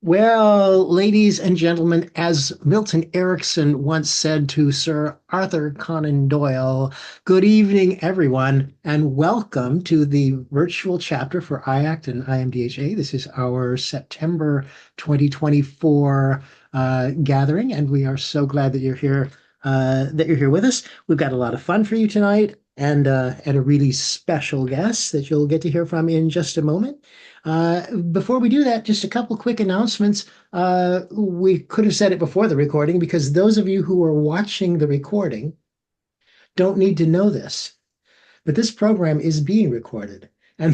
Well, ladies and gentlemen, as Milton Erickson once said to Sir Arthur Conan Doyle, good evening, everyone, and welcome to the virtual chapter for IACT and IMDHA. This is our September 2024 gathering, and we are so glad that you're here with us. We've got a lot of fun for you tonight, and a really special guest that you'll get to hear from in just a moment. Before we do that, just a couple quick announcements. We could have said it before the recording because those of you who are watching the recording don't need to know this, but this program is being recorded. And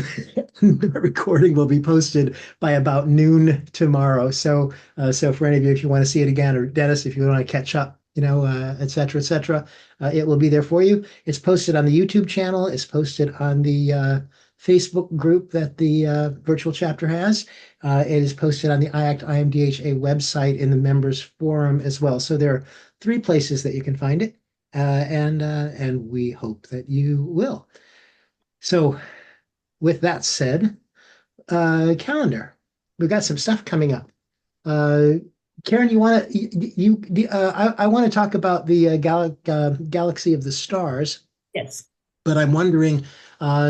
the recording will be posted by about noon tomorrow. So for any of you, if you want to see it again, or Dennis, if you want to catch up, et cetera, it will be there for you. It's posted on the YouTube channel. It's posted on the Facebook group that the virtual chapter has. It is posted on the IACT IMDHA website in the members forum as well. So there are three places that you can find it, and we hope that you will. So with that said, calendar. We've got some stuff coming up. Karen, you want to I want to talk about the Galaxy of the Stars, Yes. but I'm wondering,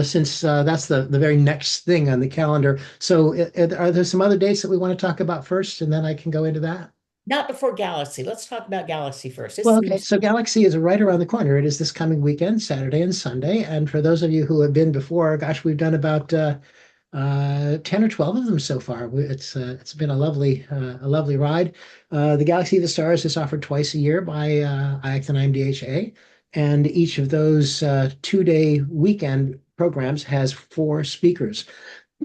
since that's the very next thing on the calendar. So, are there some other dates that we want to talk about first, and then I can go into that? Not before Galaxy. Let's talk about Galaxy first. This Well, okay. seems So, Galaxy is right around the corner. It is this coming weekend, Saturday and Sunday. And for those of you who have been before, gosh, we've done about 10 or 12 of them so far. It's been a lovely ride. The Galaxy of the Stars is offered twice a year by IACT and IMDHA, and each of those 2-day weekend programs has four speakers.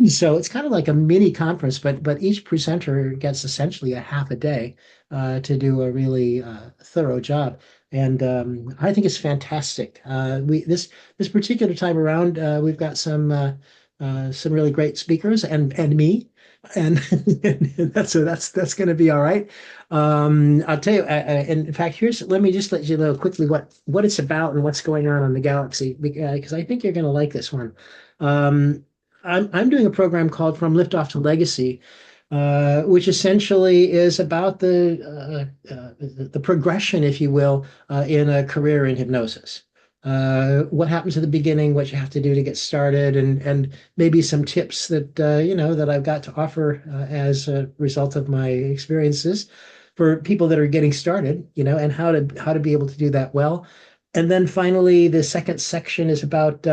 So it's kind of like a mini conference, but each presenter gets essentially a half a day to do a really thorough job. And I think it's fantastic. We this particular time around, we've got some really great speakers and me, and that's going to be all right. I'll tell you. In fact, let me just let you know quickly what it's about and what's going on the Galaxy, because I think you're going to like this one. Um, I'm doing a program called From Liftoff to Legacy, which essentially is about the progression, if you will, in a career in hypnosis. What happens at the beginning, what you have to do to get started, and maybe some tips that I've got to offer as a result of my experiences for people that are getting started, and how to be able to do that well. And then finally, the second section is about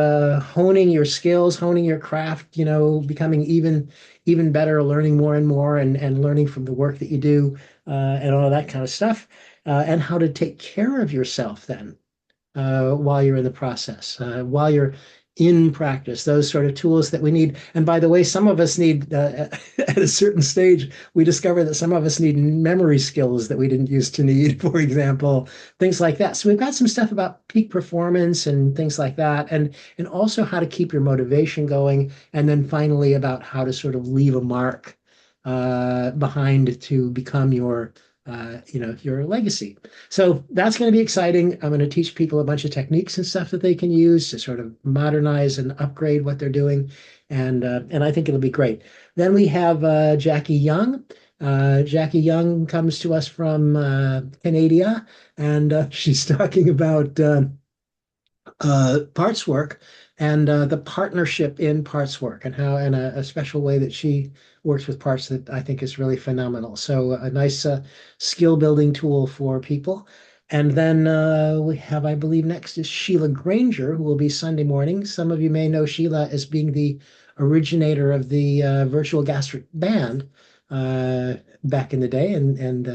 honing your skills, honing your craft, becoming even better, learning more and more, and learning from the work that you do, and all of that kind of stuff, and how to take care of yourself then while you're in the process, while you're in practice, those sort of tools that we need. And by the way, some of us need, at a certain stage, we discover that some of us need memory skills that we didn't used to need, for example, things like that. So we've got some stuff about peak performance and things like that, and also how to keep your motivation going. And then finally about how to sort of leave a mark behind to become your legacy. So that's going to be exciting. I'm going to teach people a bunch of techniques and stuff that they can use to sort of modernize and upgrade what they're doing, and I think it'll be great. Then we have Jackie Young. Jackie Young comes to us from Canada, and she's talking about parts work and the partnership in parts work, and how in a special way that she works with parts that I think is really phenomenal. So a nice skill building tool for people. And then we have, I believe, next is Sheila Granger, who will be Sunday morning. Some of you may know Sheila as being the originator of the virtual gastric band back in the day, and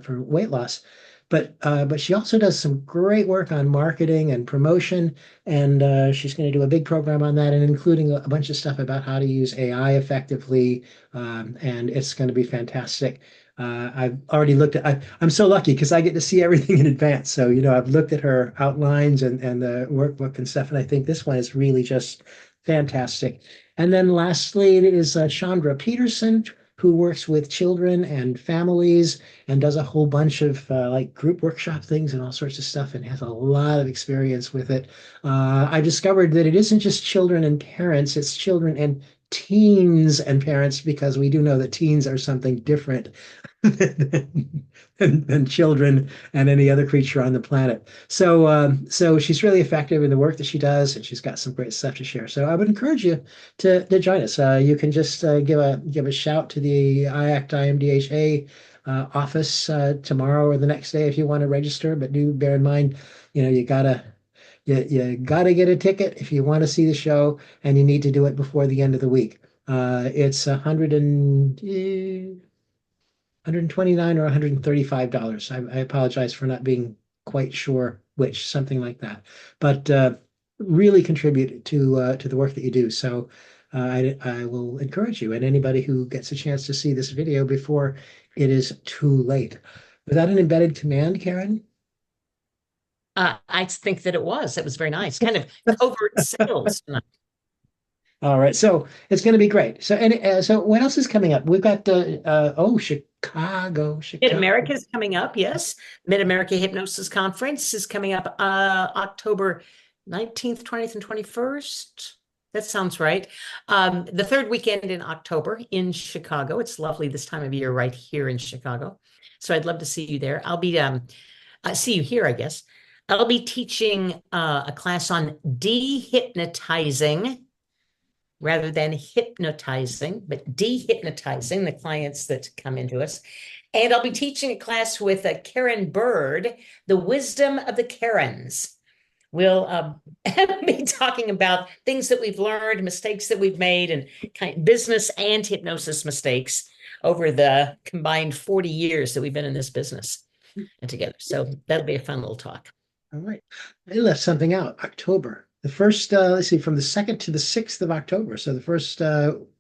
for weight loss. But she also does some great work on marketing and promotion, and she's going to do a big program on that, and including a bunch of stuff about how to use AI effectively, and it's going to be fantastic. I've already looked at. I'm so lucky because I get to see everything in advance. So I've looked at her outlines and the workbook and stuff, and I think this one is really just fantastic. And then lastly, it is Chandra Peterson, who works with children and families and does a whole bunch of like group workshop things and all sorts of stuff, and has a lot of experience with it. I discovered that it isn't just children and parents, it's children and teens and parents, because we do know that teens are something different than children and any other creature on the planet. So she's really effective in the work that she does, and she's got some great stuff to share. So I would encourage you to join us. You can just give a shout to the IACT IMDHA office tomorrow or the next day if you want to register. But do bear in mind, you gotta get a ticket if you want to see the show, and you need to do it before the end of the week. It's 129 or $135. I apologize for not being quite sure which, something like that. But really contribute to the work that you do. So I will encourage you and anybody who gets a chance to see this video before it is too late. Was that an embedded command, Karen? I think that it was. It was very nice. Kind of covert sales tonight. All right, so it's going to be great. So what else is coming up? We've got Chicago. Mid-America is coming up, yes. Mid-America Hypnosis Conference is coming up October 19th, 20th, and 21st. That sounds right. The third weekend in October in Chicago. It's lovely this time of year right here in Chicago. So I'd love to see you there. I'll be see you here, I guess. I'll be teaching a class on dehypnotizing rather than hypnotizing, but dehypnotizing the clients that come into us. And I'll be teaching a class with Karen Bird, The Wisdom of the Karens. We'll be talking about things that we've learned, mistakes that we've made, and kind of business and hypnosis mistakes over the combined 40 years that we've been in this business and together. So that'll be a fun little talk. All right. I left something out. October. The first, let's see, from the 2nd to the 6th of October. So the first,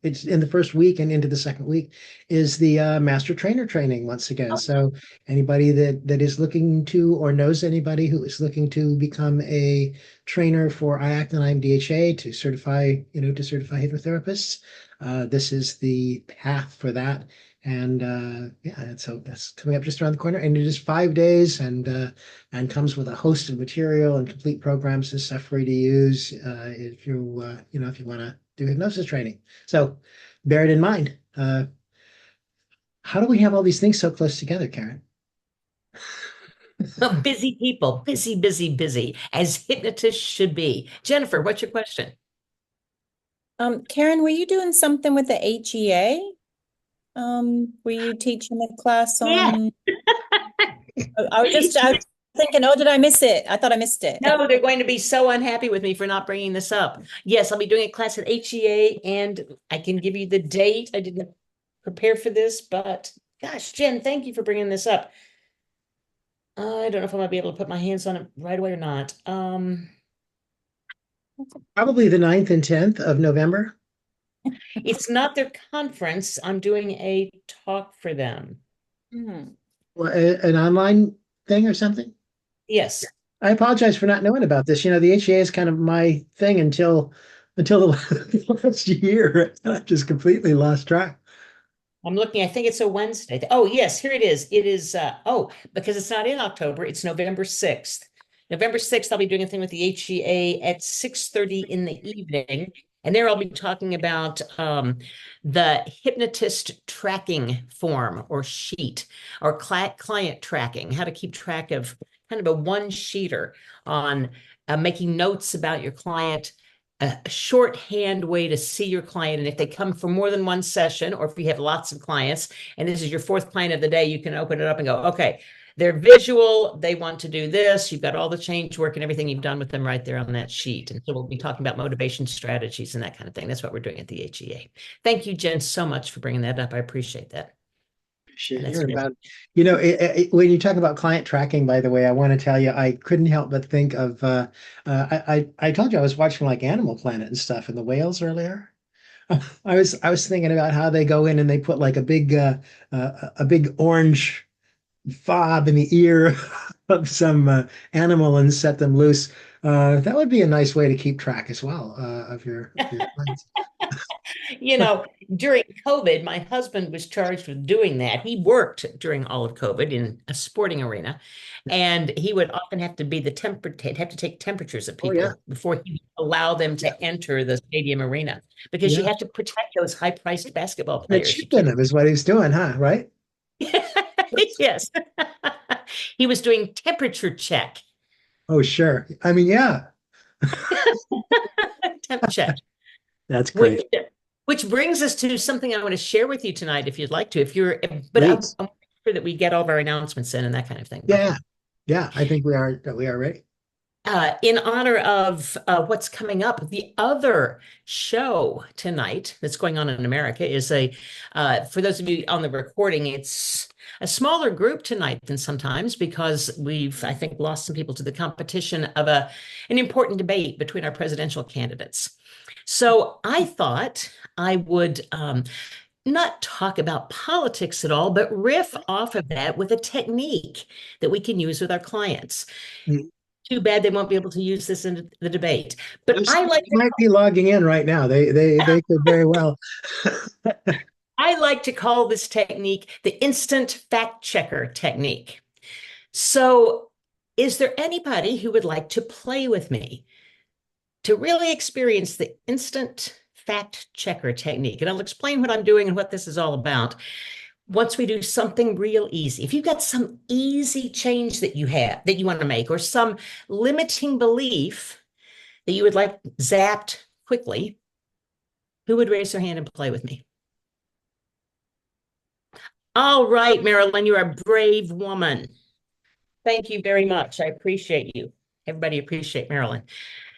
it's in the first week and into the second week is the master trainer training once again. Oh. So anybody that is looking to or knows anybody who is looking to become a trainer for IACT and IMDHA to certify hypnotherapists, this is the path for that. And so that's coming up just around the corner, and it is 5 days, and comes with a host of material and complete programs and stuff for you to use if you if you want to do hypnosis training. So bear it in mind. How do we have all these things so close together, Karen? Busy people, busy, busy, busy, as hypnotists should be. Jennifer, what's your question? Karen, were you doing something with the HEA? Were you teaching a class on? I was thinking, oh, did I miss it? I thought I missed it. No, they're going to be so unhappy with me for not bringing this up. Yes, I'll be doing a class at HEA, and I can give you the date. I didn't prepare for this, but gosh, Jen, thank you for bringing this up. I don't know if I'm gonna be able to put my hands on it right away or not. Probably the 9th and 10th of November. It's not their conference. I'm doing a talk for them. Well, an online thing or something? Yes. I apologize for not knowing about this. The HEA is kind of my thing until the last year. I just completely lost track. I'm looking, I think it's a Wednesday. Oh, yes, here it is. It is, because it's not in October, it's November 6th. November 6th, I'll be doing a thing with the HEA at 6:30 in the evening. And there I'll be talking about the hypnotist tracking form or sheet or client tracking, how to keep track of kind of a one-sheeter on making notes about your client, a shorthand way to see your client. And if they come for more than one session, or if you have lots of clients, and this is your 4th client of the day, you can open it up and go, okay, they're visual, they want to do this. You've got all the change work and everything you've done with them right there on that sheet. And so we'll be talking about motivation strategies and that kind of thing. That's what we're doing at the HEA. Thank you, Jen, so much for bringing that up. I appreciate that. When you talk about client tracking, by the way, I want to tell you, I couldn't help but think of, I told you I was watching like Animal Planet and stuff and the whales earlier. I was thinking about how they go in and they put like a big orange fob in the ear of some animal and set them loose That would be a nice way to keep track as well of your clients. You know, during COVID, my husband was charged with doing that. He worked during all of COVID in a sporting arena, and he would often have to be have to take temperatures of Oh yeah, people before he would allow them to enter the stadium arena because you yeah. have to protect those high-priced basketball The players. You chip in can't. him is what he's doing, huh? Right? Yes. He was doing temperature check. Oh, sure. I mean, yeah, Temp check. that's Which great. which brings us to something I want to share with you tonight, if you'd like to. If you're, but Please. I'm sure that we get all of our announcements in and that kind of thing Yeah, before. yeah. I think we are ready. In honor of what's coming up, the other show tonight that's going on in America is for those of you on the recording, it's a smaller group tonight than sometimes because we've, I think, lost some people to the competition of an important debate between our presidential candidates. So I thought I would not talk about politics at all, but riff off of that with a technique that we can use with our clients. Mm. Too bad they won't be able to use this in the debate. But They might be logging in right now. They could very well. I like to call this technique the instant fact checker technique. So, is there anybody who would like to play with me to really experience the instant fact checker technique? And I'll explain what I'm doing and what this is all about once we do something real easy. If you've got some easy change that you want to make, or some limiting belief that you would like zapped quickly, who would raise their hand and play with me? All right, Marilyn, you're a brave woman. Thank you very much. I appreciate you. Everybody appreciate Marilyn.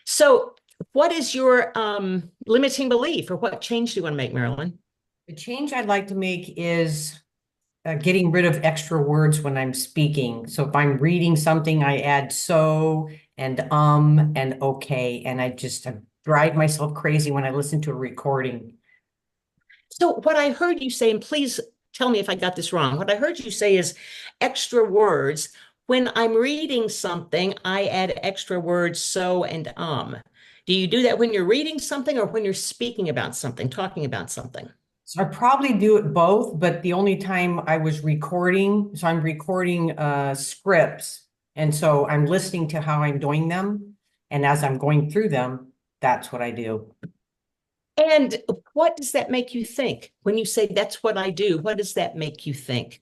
So what is your limiting belief, or what change do you want to make, Marilyn? The change I'd like to make is getting rid of extra words when I'm speaking. So if I'm reading something, I add so and okay. And I drive myself crazy when I listen to a recording. So what I heard you say, and please tell me if I got this wrong, what I heard you say is extra words. When I'm reading something, I add extra words so and Do you do that when you're reading something or when you're speaking about something, talking about something? So I probably do it both, but the only time I was recording, so I'm recording scripts. And so I'm listening to how I'm doing them. And as I'm going through them, that's what I do. And what does that make you think? When you say that's what I do, what does that make you think?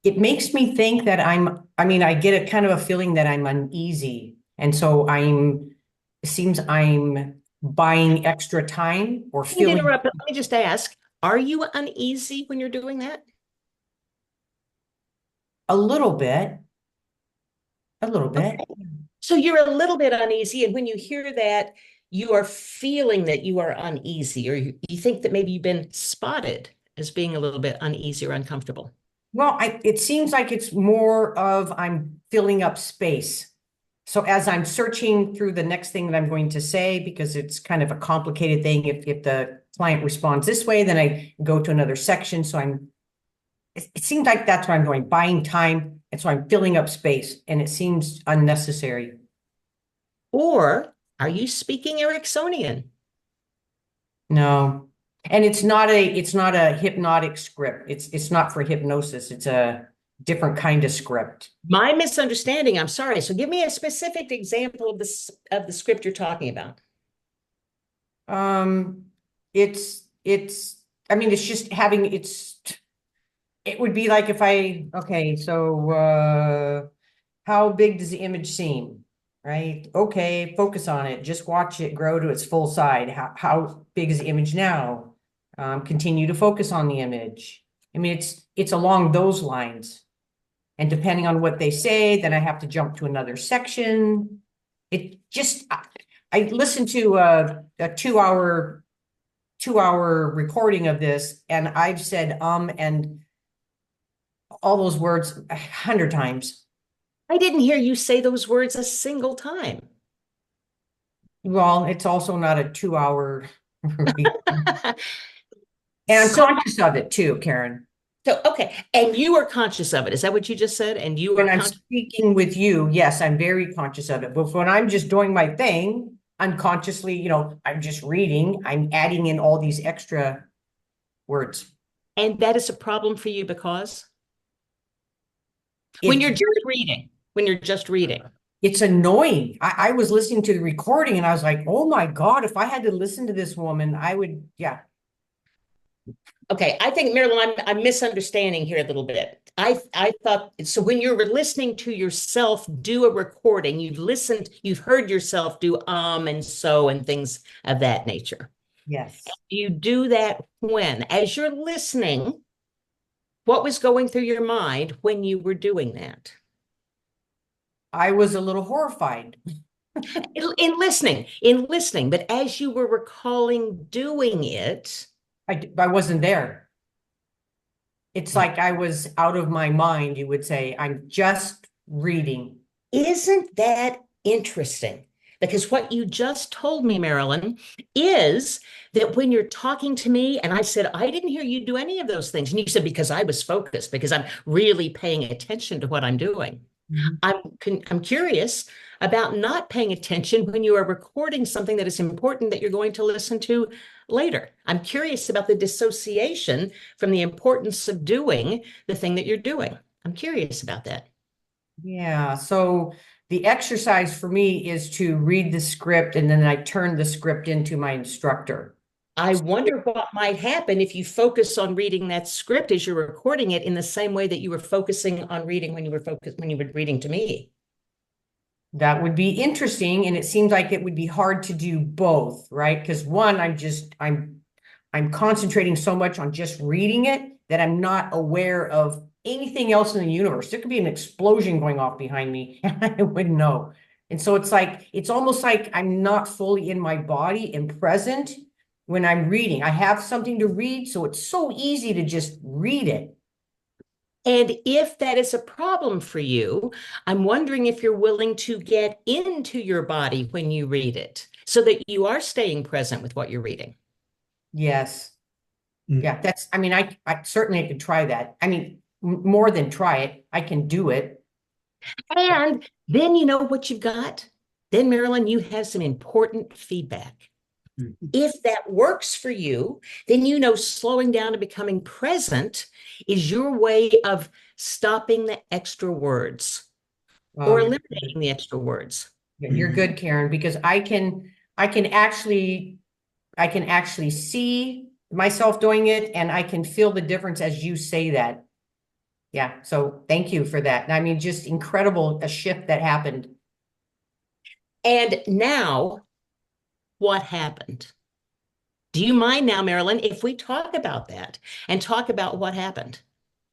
It makes me think that I get a kind of a feeling that I'm uneasy. And so it seems I'm buying extra time or feeling. Interrupt, let me just ask, are you uneasy when you're doing that? A little bit. A little bit. Okay. So you're a little bit uneasy, and when you hear that, you are feeling that you are uneasy, or you think that maybe you've been spotted as being a little bit uneasy or uncomfortable. Well, it seems like it's more of I'm filling up space. So as I'm searching through the next thing that I'm going to say, because it's kind of a complicated thing, if the client responds this way, then I go to another section. So it seems like that's where I'm going, buying time. And so I'm filling up space, and it seems unnecessary. Or are you speaking Ericksonian? No. And it's not a hypnotic script. It's not for hypnosis. It's a different kind of script. My misunderstanding, I'm sorry. So give me a specific example of the script you're talking about. It's just having it would be like how big does the image seem? Right? Okay, focus on it. Just watch it grow to its full size. How big is the image now? Continue to focus on the image. I mean, it's along those lines. And depending on what they say, then I have to jump to another section. I listened to a 2-hour recording of this, and I've said and all those words 100 times. I didn't hear you say those words a single time. Well, it's also not a 2-hour. And I'm conscious of it too, Karen. So, okay. And you are conscious of it. Is that what you just said? And you When are I'm conscious. speaking with you, yes, I'm very conscious of it. But when I'm just doing my thing, unconsciously, I'm just reading, I'm adding in all these extra words. And that is a problem for you because when you're just reading. It's annoying. I was listening to the recording and I was like, oh my God, if I had to listen to this woman, I would, yeah. Okay, I think Marilyn, I'm misunderstanding here a little bit. I thought so when you're listening to yourself do a recording, you've heard yourself do and so and things of that nature. Yes. You do that when, as you're listening, what was going through your mind when you were doing that? I was a little horrified. In listening, but as you were recalling doing it, I wasn't there. It's like I was out of my mind, you would say. I'm just reading. isn't that interesting? Because what you just told me, Marilyn, is that when you're talking to me, and I said, I didn't hear you do any of those things. And you said, because I was focused, because I'm really paying attention to what I'm doing. I'm curious about not paying attention when you are recording something that is important that you're going to listen to later. I'm curious about the dissociation from the importance of doing the thing that you're doing. I'm curious about that. Yeah. So the exercise for me is to read the script and then I turn the script into my instructor. I wonder what might happen if you focus on reading that script as you're recording it in the same way that you were focusing on reading when you were reading to me. That would be interesting. And it seems like it would be hard to do both, right? Because one, I'm concentrating so much on just reading it that I'm not aware of anything else in the universe. There could be an explosion going off behind me and I wouldn't know. And so it's almost like I'm not fully in my body and present when I'm reading. I have something to read, so it's so easy to just read it. And if that is a problem for you, I'm wondering if you're willing to get into your body when you read it so that you are staying present with what you're reading. Yes. Yeah, I certainly could try that. I mean, more than try it, I can do it. And then you know what you've got? Then, Marilyn, you have some important feedback. If that works for you, then you know slowing down and becoming present is your way of stopping the extra words or eliminating the extra words. You're good, Karen, because I can actually see myself doing it and I can feel the difference as you say that. Yeah, so thank you for that. I mean, just incredible, a shift that happened. And now, what happened? Do you mind now, Marilyn, if we talk about that and talk about what happened?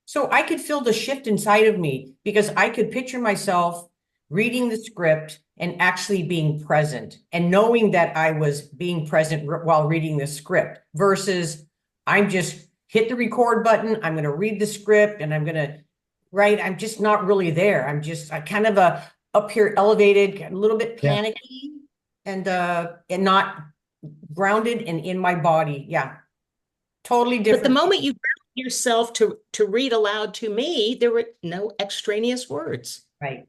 So I could feel the shift inside of me because I could picture myself reading the script and actually being present and knowing that I was being present while reading the script versus I'm just hit the record button. I'm going to read the script and I'm just not really there. I'm kind of up here elevated, a little bit panicky and not grounded and in my body. Yeah. Totally different. But the moment you ground yourself to read aloud to me, there were no extraneous words. Right.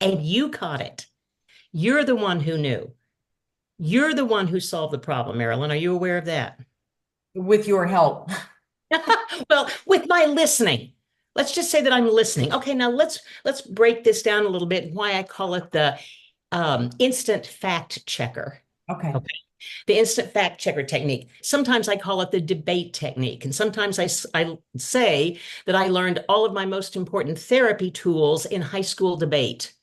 And you caught it. You're the one who knew. You're the one who solved the problem, Marilyn. Are you aware of that? With your help. Well, with my listening. Let's just say that I'm listening. Okay, now let's break this down a little bit and why I call it the instant fact checker. Okay. The instant fact checker technique. Sometimes I call it the debate technique. And sometimes I say that I learned all of my most important therapy tools in high school debate.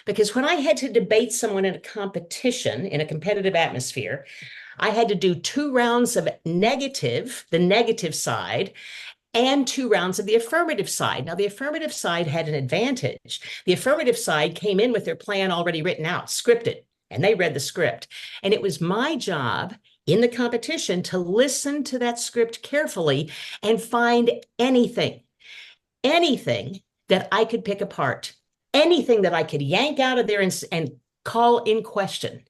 Because when I had to debate someone in a competition, in a competitive atmosphere, I had to do 2 rounds of the negative side, and 2 rounds of the affirmative side. Now, the affirmative side had an advantage. The affirmative side came in with their plan already written out, scripted, and they read the script. And it was my job in the competition to listen to that script carefully and find anything that I could pick apart, anything that I could yank out of there and call in question.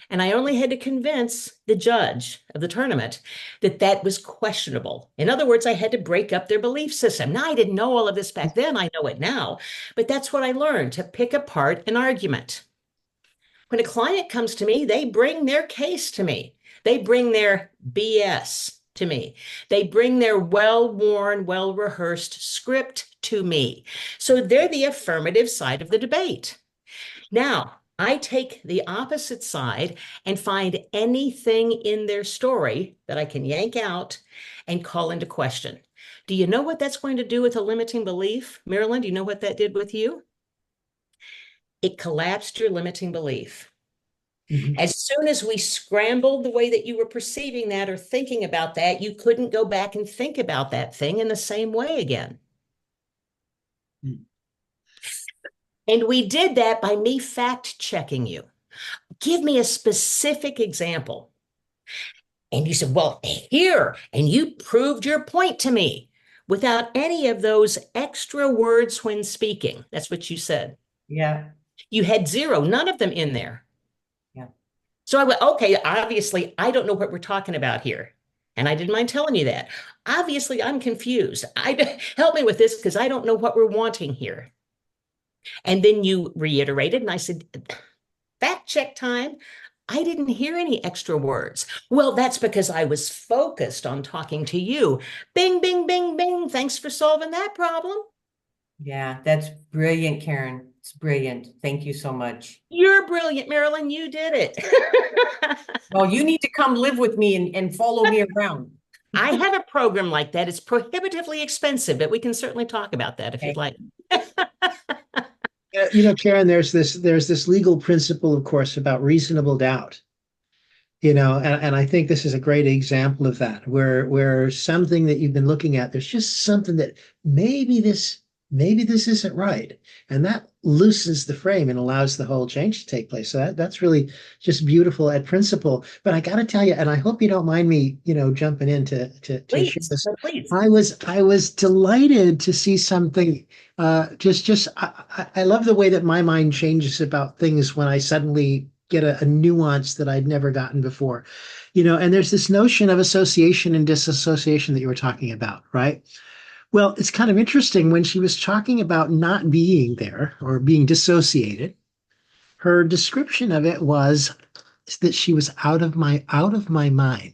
And I only had to convince the judge of the tournament that that was questionable. In other words, I had to break up their belief system. Now, I didn't know all of this back then. I know it now. But that's what I learned, to pick apart an argument. When a client comes to me, they bring their case to me. They bring their BS to me. They bring their well-worn, well-rehearsed script to me. So they're the affirmative side of the debate. Now, I take the opposite side and find anything in their story that I can yank out and call into question. Do you know what that's going to do with a limiting belief? Marilyn, do you know what that did with you? It collapsed your limiting belief. As soon as we scrambled the way that you were perceiving that or thinking about that, you couldn't go back and think about that thing in the same way again. And we did that by me fact checking you. Give me a specific example. And you said, well, here, and you proved your point to me without any of those extra words when speaking. That's what you said. Yeah. You had zero, none of them in there. Yeah. So I went, okay, obviously, I don't know what we're talking about here. And I didn't mind telling you that. Obviously, I'm confused. Help me with this because I don't know what we're wanting here. And then you reiterated, and I said, fact check time. I didn't hear any extra words. Well, that's because I was focused on talking to you. Bing, bing, bing, bing. Thanks for solving that problem. Yeah, that's brilliant, Karen. It's brilliant. Thank you so much. You're brilliant, Marilyn. You did it. Well, you need to come live with me and follow me around. I have a program like that. It's prohibitively expensive, but we can certainly talk about that if you'd like. Karen, there's this legal principle, of course, about reasonable doubt. And I think this is a great example of that, where something that you've been looking at, there's just something that maybe this isn't right, and that loosens the frame and allows the whole change to take place. So that's really just beautiful at principle. But I got to tell you, and I hope you don't mind me, jumping in to Please, share this. please. I was delighted to see something. I love the way that my mind changes about things when I suddenly get a nuance that I'd never gotten before. And there's this notion of association and disassociation that you were talking about, right? Well, it's kind of interesting when she was talking about not being there or being dissociated. Her description of it was that she was out of my mind.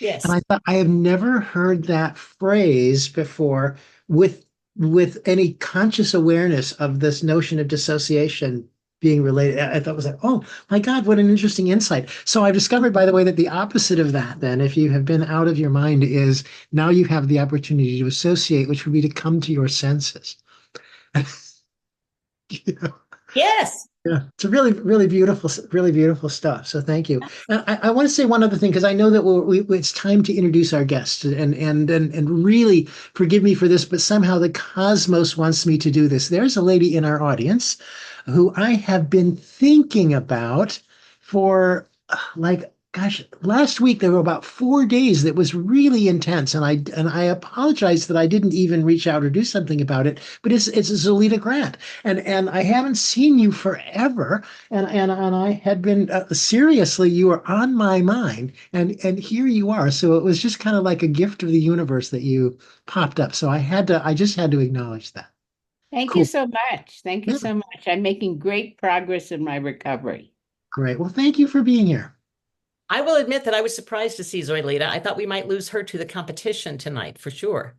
Yes. And I thought, I have never heard that phrase before with any conscious awareness of this notion of dissociation being related. I thought it was like, oh my God, what an interesting insight. So I've discovered, by the way, that the opposite of that, then, if you have been out of your mind, is now you have the opportunity to associate, which would be to come to your senses. Yes. Yeah, it's a really, really beautiful stuff. So thank you. And I want to say one other thing, because I know that it's time to introduce our guests, and really forgive me for this, but somehow the cosmos wants me to do this. There's a lady in our audience who I have been thinking about for last week there were about 4 days that was really intense, and I apologize that I didn't even reach out or do something about it. But it's Zolita Grant, and I haven't seen you forever, and I had been seriously, you were on my mind, and here you are. So it was just kind of like a gift of the universe that you popped up. So I just had to acknowledge that. Thank Cool. you so much. Thank you so much. I'm making great progress in my recovery. Great. Well, thank you for being here. I will admit that I was surprised to see Zoilita. I thought we might lose her to the competition tonight for sure.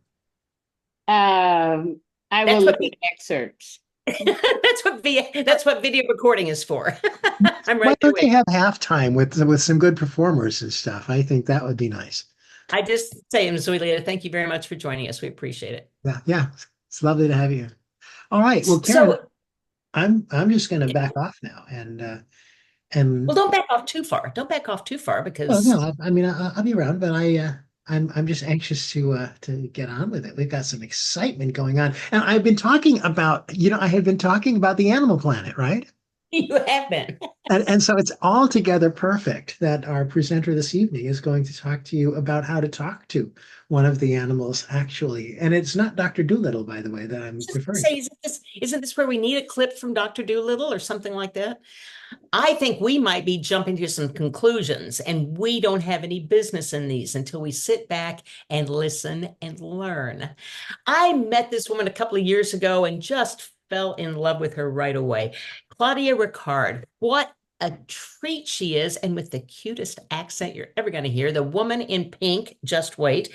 I will look at excerpts. That's what video recording is for. I'm Why right don't away. they have halftime with some good performers and stuff? I think that would be nice. I just say, Zoilita, thank you very much for joining us. We appreciate it. Yeah, it's lovely to have you. All right. Well, Karen, I'm just going to back off now, and well, don't back off too far. Don't back off too far because well, no, I mean I'll be around, but I'm just anxious to get on with it. We've got some excitement going on, and I've been talking about I had been talking about the Animal Planet, right? You have been. And so it's altogether perfect that our presenter this evening is going to talk to you about how to talk to one of the animals, actually. And it's not Dr. Doolittle, by the way, that I'm Just referring say, to. isn't this where we need a clip from Dr. Doolittle or something like that? I think we might be jumping to some conclusions, and we don't have any business in these until we sit back and listen and learn. I met this woman a couple of years ago and just fell in love with her right away. Claudia Rickard. What a treat she is, and with the cutest accent you're ever going to hear. The woman in pink, just wait.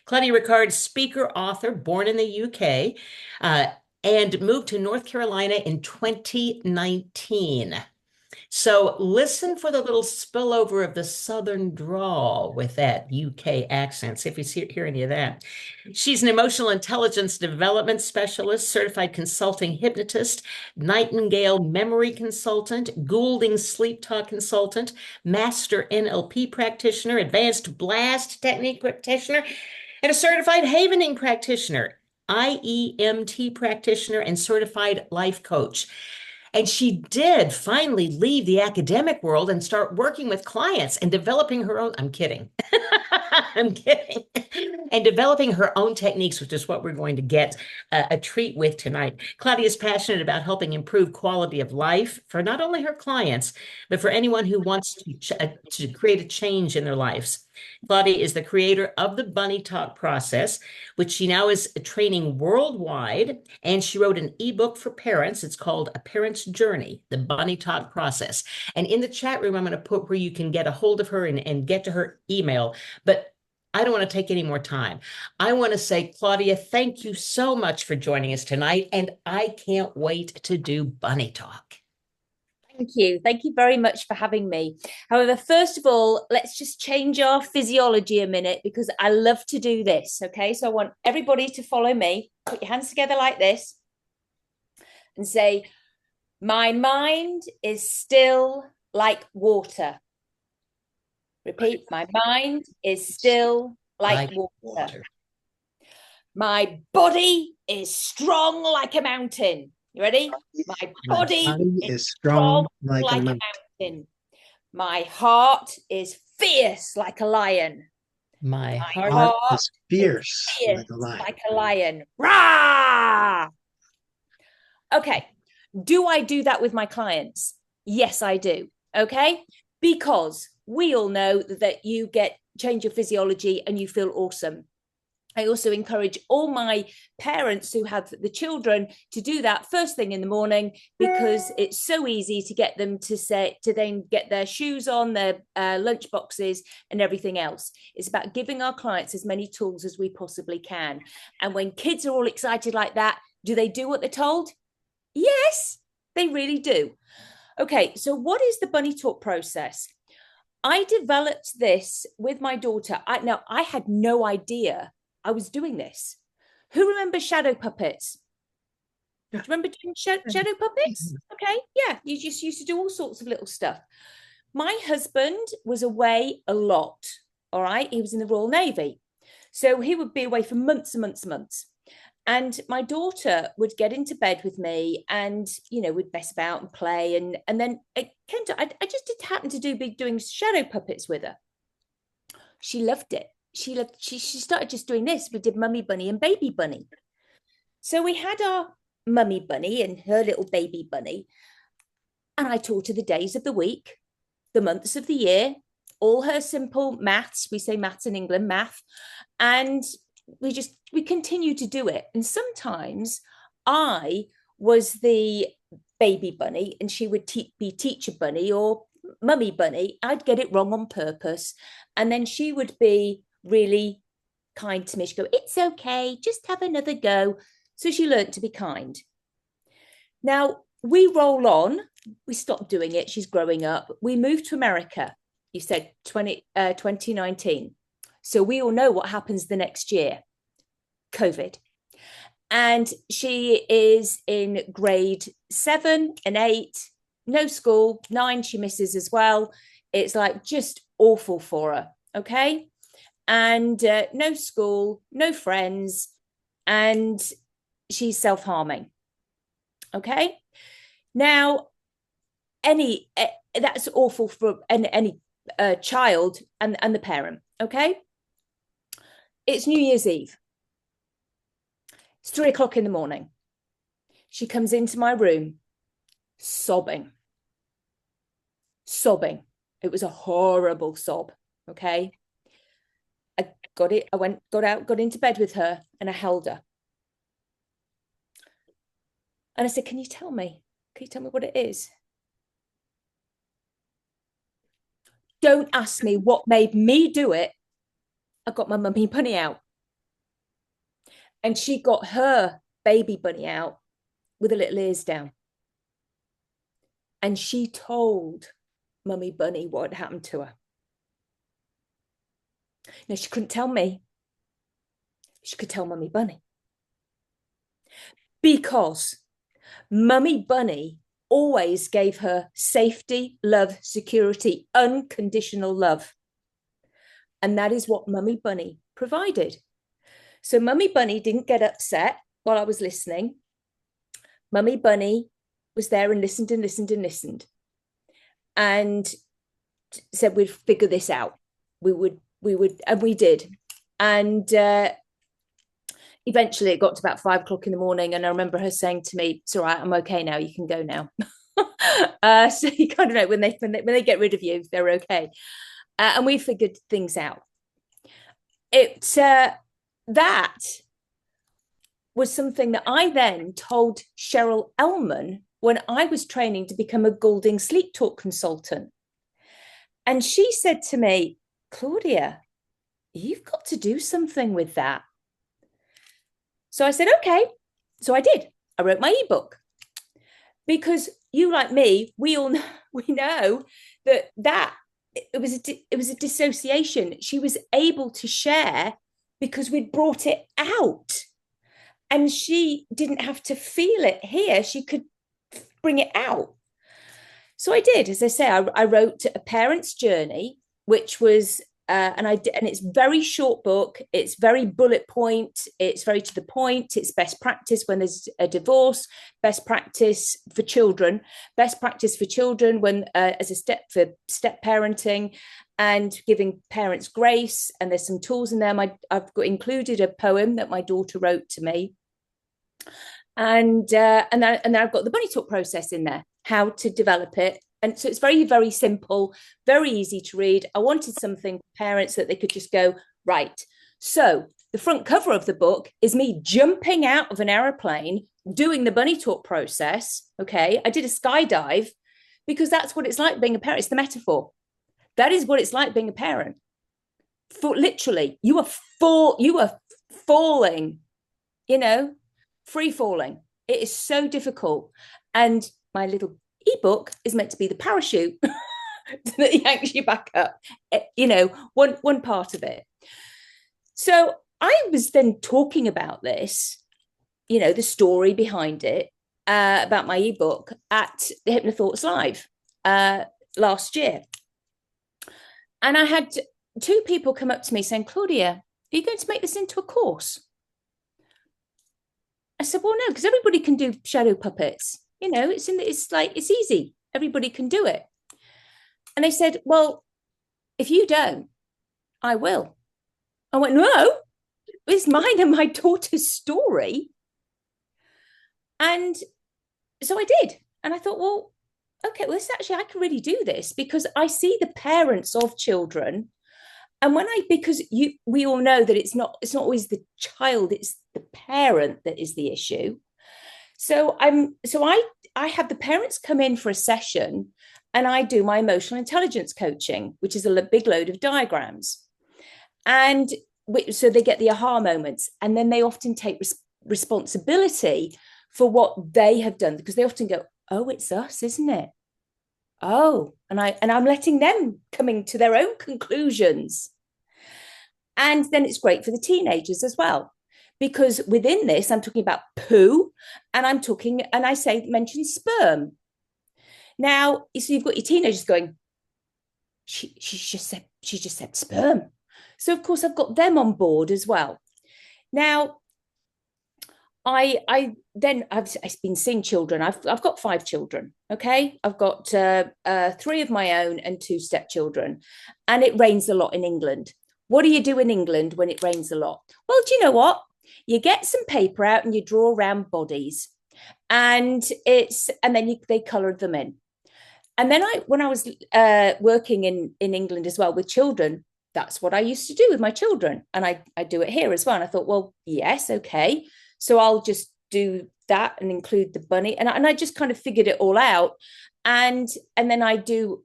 Claudia Rickard, speaker, author, born in the UK, and moved to North Carolina in 2019. So listen for the little spillover of the Southern drawl with that UK accent. See if you hear any of that. She's an emotional intelligence development specialist, certified consulting hypnotist, Nightingale memory consultant, Goulding sleep talk consultant, master NLP practitioner, advanced blast technique practitioner, and a certified havening practitioner, IEMT practitioner, and certified life coach. And she did finally leave the academic world and start working with clients and developing her own. I'm kidding. I'm kidding. And developing her own techniques, which is what we're going to get a treat with tonight. Claudia is passionate about helping improve quality of life for not only her clients, but for anyone who wants to create a change in their lives. Claudia is the creator of the Bunny Talk process, which she now is training worldwide. And she wrote an ebook for parents. It's called A Parent's Journey, the Bunny Talk process. And in the chat room, I'm going to put where you can get a hold of her and get to her email. But I don't want to take any more time. I want to say, Claudia, thank you so much for joining us tonight. And I can't wait to do Bunny Talk. Thank you. Thank you very much for having me. However, first of all, let's just change our physiology a minute because I love to do this. Okay, so I want everybody to follow me. Put your hands together like this and say, my mind is still like water. Repeat, my mind is still like water. My body is strong like a mountain. You ready? My body is strong like a mountain. My heart is fierce like a lion. My heart is fierce like a lion. Rah! Okay. Do I do that with my clients? Yes, I do. Okay. Because we all know that you change your physiology and you feel awesome. I also encourage all my parents who have the children to do that first thing in the morning because it's so easy to get them to then get their shoes on, their lunch boxes and everything else. It's about giving our clients as many tools as we possibly can. And when kids are all excited like that, do they do what they're told? Yes, they really do. Okay, so what is the Bunny Talk process? I developed this with my daughter. I had no idea I was doing this. Who remembers shadow puppets? Do you remember doing shadow puppets? Okay, yeah, you just used to do all sorts of little stuff. My husband was away a lot, all right? He was in the Royal Navy. So he would be away for months and months and months. And my daughter would get into bed with me and, we'd mess about and play. And then it came to, I just happened to be doing shadow puppets with her. She loved it. She started just doing this. We did Mummy Bunny and Baby Bunny. So we had our Mummy Bunny and her little baby bunny. And I taught her the days of the week, the months of the year, all her simple maths. We say maths in England, math. And we continue to do it. And sometimes I was the baby bunny and she would be teacher bunny or Mummy Bunny. I'd get it wrong on purpose. And then she would be really kind to me. She'd go, it's okay, just have another go. So she learned to be kind. Now we roll on, we stopped doing it. She's growing up. We moved to America. You said 2019. So we all know what happens the next year, COVID. And she is in grade 7 and 8, no school, 9 she misses as well. It's like just awful for her, okay? And no school, no friends, and she's self-harming, okay? Now, that's awful for any child and the parent. Okay, it's New Year's Eve. It's 3 o'clock in the morning. She comes into my room sobbing. It was a horrible sob. Okay, I got it. I got into bed with her, and I held her. And I said, can you tell me what it is? Don't ask me what made me do it. I got my mummy bunny out. And she got her baby bunny out with the little ears down. And she told Mummy Bunny what had happened to her. Now, she couldn't tell me. She could tell Mummy Bunny. Because Mummy Bunny always gave her safety, love, security, unconditional love. And that is what Mummy Bunny provided. So Mummy Bunny didn't get upset while I was listening. Mummy Bunny was there and listened and listened and listened. And said we'd figure this out. We would, and we did. And eventually it got to about 5 o'clock in the morning. And I remember her saying to me, it's all right, I'm okay now, you can go now. So you kind of know when they get rid of you, they're okay. And we figured things out. That was something that I then told Cheryl Ellman when I was training to become a Goulding sleep talk consultant. And she said to me, Claudia, you've got to do something with that. So I said, okay. So I did. I wrote my ebook. Because you, like me, we know that it was a dissociation. She was able to share because we'd brought it out. And she didn't have to feel it here. She could bring it out. So I did, as I say, I wrote A Parent's Journey, which was, and it's a very short book. It's very bullet point. It's very to the point. It's best practice when there's a divorce, best practice for children when as a step for step parenting and giving parents grace. And there's some tools in there. I've got included a poem that my daughter wrote to me. And then I've got the bunny talk process in there, how to develop it. And so it's very, very simple, very easy to read. I wanted something for parents that they could just go, right. So the front cover of the book is me jumping out of an aeroplane, doing the bunny talk process. Okay. I did a skydive because that's what it's like being a parent. It's the metaphor. That is what it's like being a parent. For literally, you are falling, free falling. It is so difficult. And my little ebook is meant to be the parachute that yanks you back up, one part of it. So I was then talking about this, the story behind it, about my ebook at the Hypnothoughts Live last year. And I had 2 people come up to me saying, Claudia, are you going to make this into a course? I said, well, no, because everybody can do shadow puppets. It's easy. Everybody can do it. And they said, well, if you don't, I will. I went, no, it's mine and my daughter's story. And so I did. And I thought, well, okay, well, I can really do this because I see the parents of children. And we all know that it's not always the child, it's the parent that is the issue. So I have the parents come in for a session and I do my emotional intelligence coaching, which is a big load of diagrams. And so they get the aha moments, and then they often take responsibility for what they have done, because they often go, oh, it's us, isn't it? Oh, and I'm letting them coming to their own conclusions. And then it's great for the teenagers as well. Because within this, I'm talking about poo, and mention sperm. Now, so you've got your teenagers going, she just said sperm. So of course I've got them on board as well. Now, I've been seeing children. I've got 5 children. Okay, I've got 3 of my own and 2 stepchildren, and it rains a lot in England. What do you do in England when it rains a lot? Well, do you know what? You get some paper out and you draw around bodies, and then they colour them in. And then when I was working in England as well with children, that's what I used to do with my children, and I do it here as well. And I thought, well, yes, okay. So I'll just do that and include the bunny. And I just kind of figured it all out. And then I do,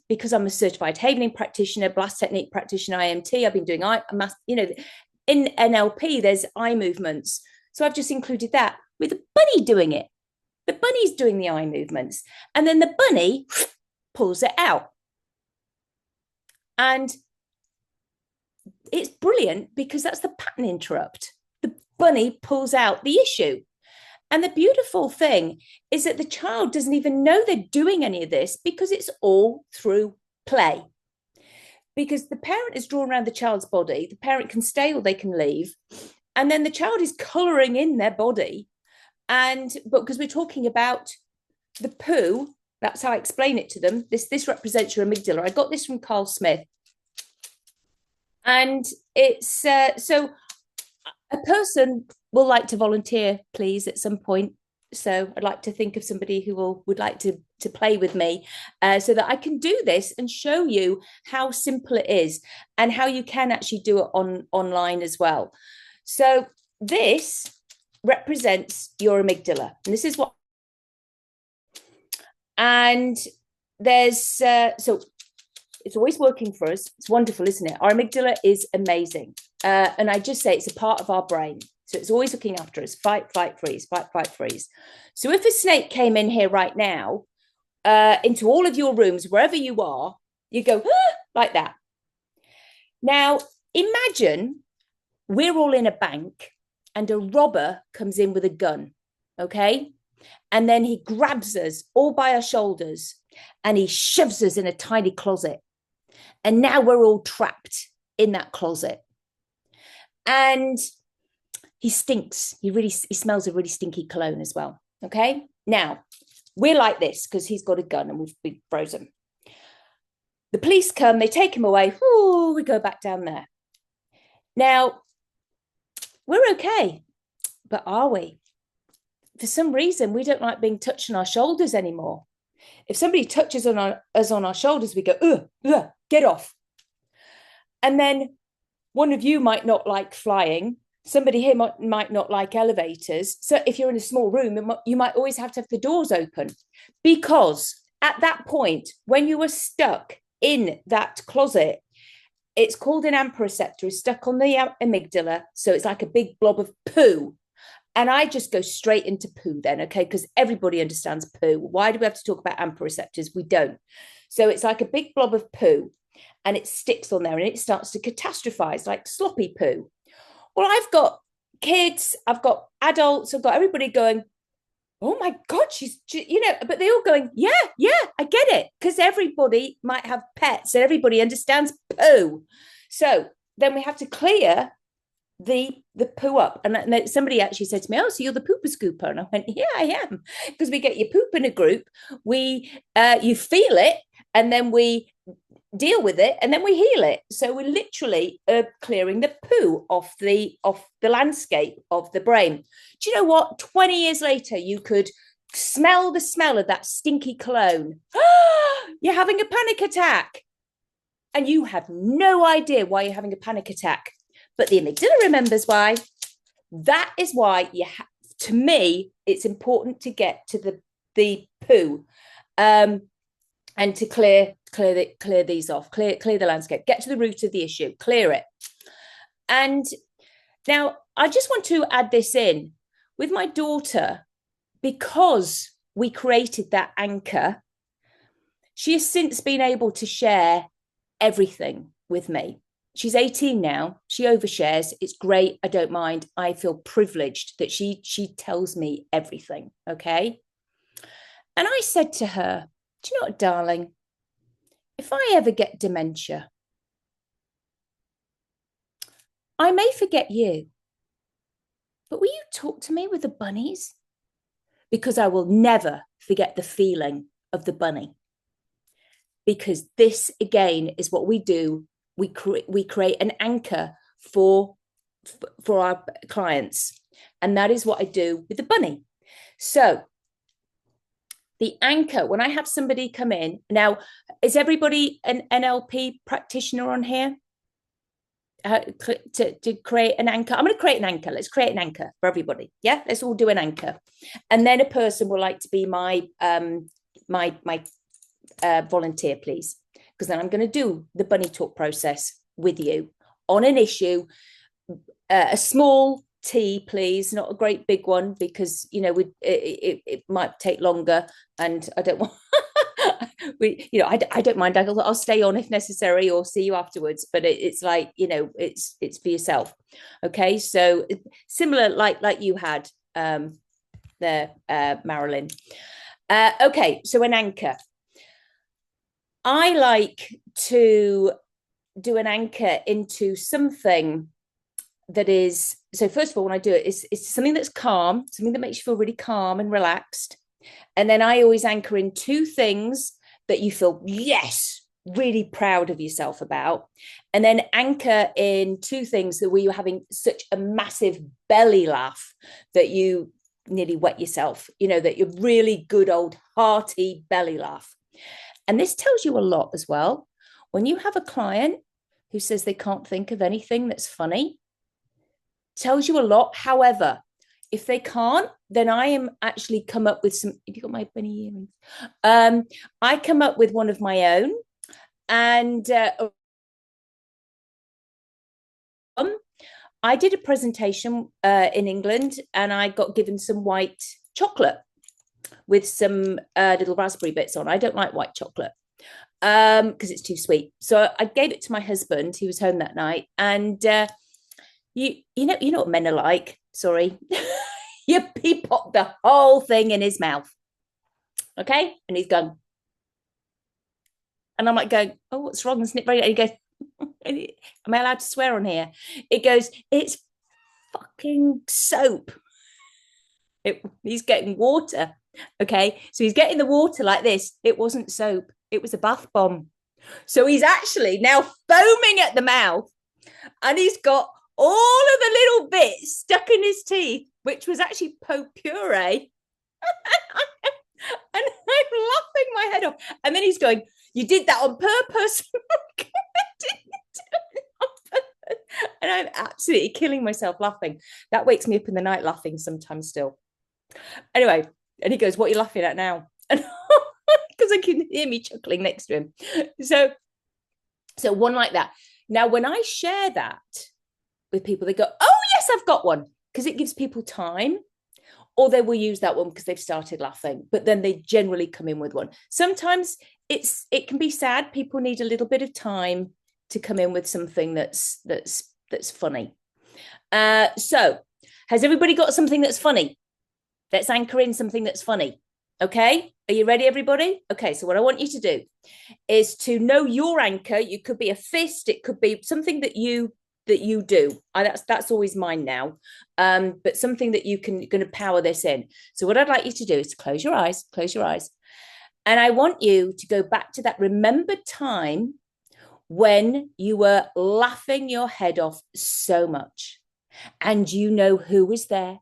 because I'm a certified havening practitioner, blast technique practitioner, IMT, I've been doing in NLP, there's eye movements. So I've just included that with the bunny doing it. The bunny's doing the eye movements. And then the bunny pulls it out. And it's brilliant because that's the pattern interrupt. The bunny pulls out the issue. And the beautiful thing is that the child doesn't even know they're doing any of this because it's all through play. Because the parent is drawn around the child's body, the parent can stay or they can leave, and then the child is colouring in their body. But because we're talking about the poo, that's how I explain it to them. This represents your amygdala. I got this from Carl Smith. And it's so a person will like to volunteer, please, at some point. So I'd like to think of somebody who would like to play with me so that I can do this and show you how simple it is and how you can actually do it online as well. So this represents your amygdala. And this is what, and there's, so it's always working for us. It's wonderful, isn't it? Our amygdala is amazing. And I just say it's a part of our brain. So it's always looking after us. Fight, flight, freeze, fight, flight, freeze. So if a snake came in here right now, into all of your rooms, wherever you are, you go like that. Now, imagine we're all in a bank and a robber comes in with a gun, okay? And then he grabs us all by our shoulders and he shoves us in a tiny closet. And now we're all trapped in that closet. And he stinks. He smells a really stinky cologne as well. Okay. Now we're like this because he's got a gun and we've frozen. The police come, they take him away. Ooh, we go back down there. Now we're okay, but are we? For some reason, we don't like being touched on our shoulders anymore. If somebody touches us on our shoulders, we go, get off. And then one of you might not like flying. Somebody here might not like elevators. So if you're in a small room, you might always have to have the doors open, because at that point, when you were stuck in that closet, it's called an amperoceptor, is stuck on the amygdala. So it's like a big blob of poo. And I just go straight into poo then, okay? Because everybody understands poo. Why do we have to talk about amperoceptors? We don't. So it's like a big blob of poo and it sticks on there and it starts to catastrophize like sloppy poo. Well, I've got kids, I've got adults, I've got everybody going, oh my God, but they all going, yeah, I get it. Because everybody might have pets and everybody understands poo. So then we have to clear the poo up. And somebody actually said to me, oh, so you're the pooper scooper? And I went, yeah, I am. Because we get your poop in a group, you feel it, and then we deal with it, and then we heal it. So we're literally clearing the poo off the landscape of the brain. Do you know what? 20 years later, you could smell the smell of that stinky cologne. You're having a panic attack. And you have no idea why you're having a panic attack. But the amygdala remembers why. That is why to me, it's important to get to the poo and to clear these off, clear the landscape, get to the root of the issue, clear it. And now I just want to add this in with my daughter, because we created that anchor. She has since been able to share everything with me. She's 18 now. She overshares. It's great. I don't mind. I feel privileged that she tells me everything. Okay. And I said to her, do you know what, darling? If I ever get dementia, I may forget you, but will you talk to me with the bunnies, because I will never forget the feeling of the bunny. Because this, again, is what we do. We create an anchor for our clients. And that is what I do with the bunny. So the anchor, when I have somebody come in, now, is everybody an NLP practitioner on here? To create an anchor? I'm going to create an anchor. Let's create an anchor for everybody. Yeah, let's all do an anchor. And then a person will like to be my volunteer, please, because then I'm going to do the bunny talk process with you on an issue. A small T, please, not a great big one, because it might take longer, and I don't want I don't mind. I'll stay on if necessary, or see you afterwards, but it's like, it's for yourself. Okay, so similar like you had there, Marilyn. Okay, so an anchor. I like to do an anchor into something that is, so first of all, when I do it, it's something that's calm, something that makes you feel really calm and relaxed. And then I always anchor in two things that you feel, yes, really proud of yourself about. And then anchor in two things that where you're having such a massive belly laugh that you nearly wet yourself, that you're really good old hearty belly laugh. And this tells you a lot as well. When you have a client who says they can't think of anything that's funny, tells you a lot. However, if they can't, then I am actually come up with some. Have you got my bunny earrings? I come up with one of my own, and I did a presentation in England, and I got given some white chocolate with some little raspberry bits on. I don't like white chocolate because it's too sweet. So I gave it to my husband. He was home that night, and you know what men are like. Sorry. He popped the whole thing in his mouth. Okay. And he's gone. And I'm like going, oh, what's wrong? Isn't it very? And he goes, am I allowed to swear on here? It goes, it's fucking soap. He's getting water. Okay. So he's getting the water like this. It wasn't soap. It was a bath bomb. So he's actually now foaming at the mouth, and he's got all of the little bits stuck in his teeth, which was actually pot puree. And I'm laughing my head off. And then he's going, you did that on purpose. And I'm absolutely killing myself laughing. That wakes me up in the night laughing sometimes still. Anyway, and he goes, what are you laughing at now? Because I can hear me chuckling next to him. So one like that. Now, when I share that with people, they go, oh yes, I've got one, because it gives people time, or they will use that one because they've started laughing, but then they generally come in with one. Sometimes it can be sad. People need a little bit of time to come in with something that's funny. So has everybody got something that's funny? Let's anchor in something that's funny. Okay, are you ready, everybody? Okay, so what I want you to do is to know your anchor. You could be a fist, it could be something that you do. That's always mine now. But something that you can going to power this in. So what I'd like you to do is to close your eyes. And I want you to go back to that remembered time when you were laughing your head off so much, and you know who was there.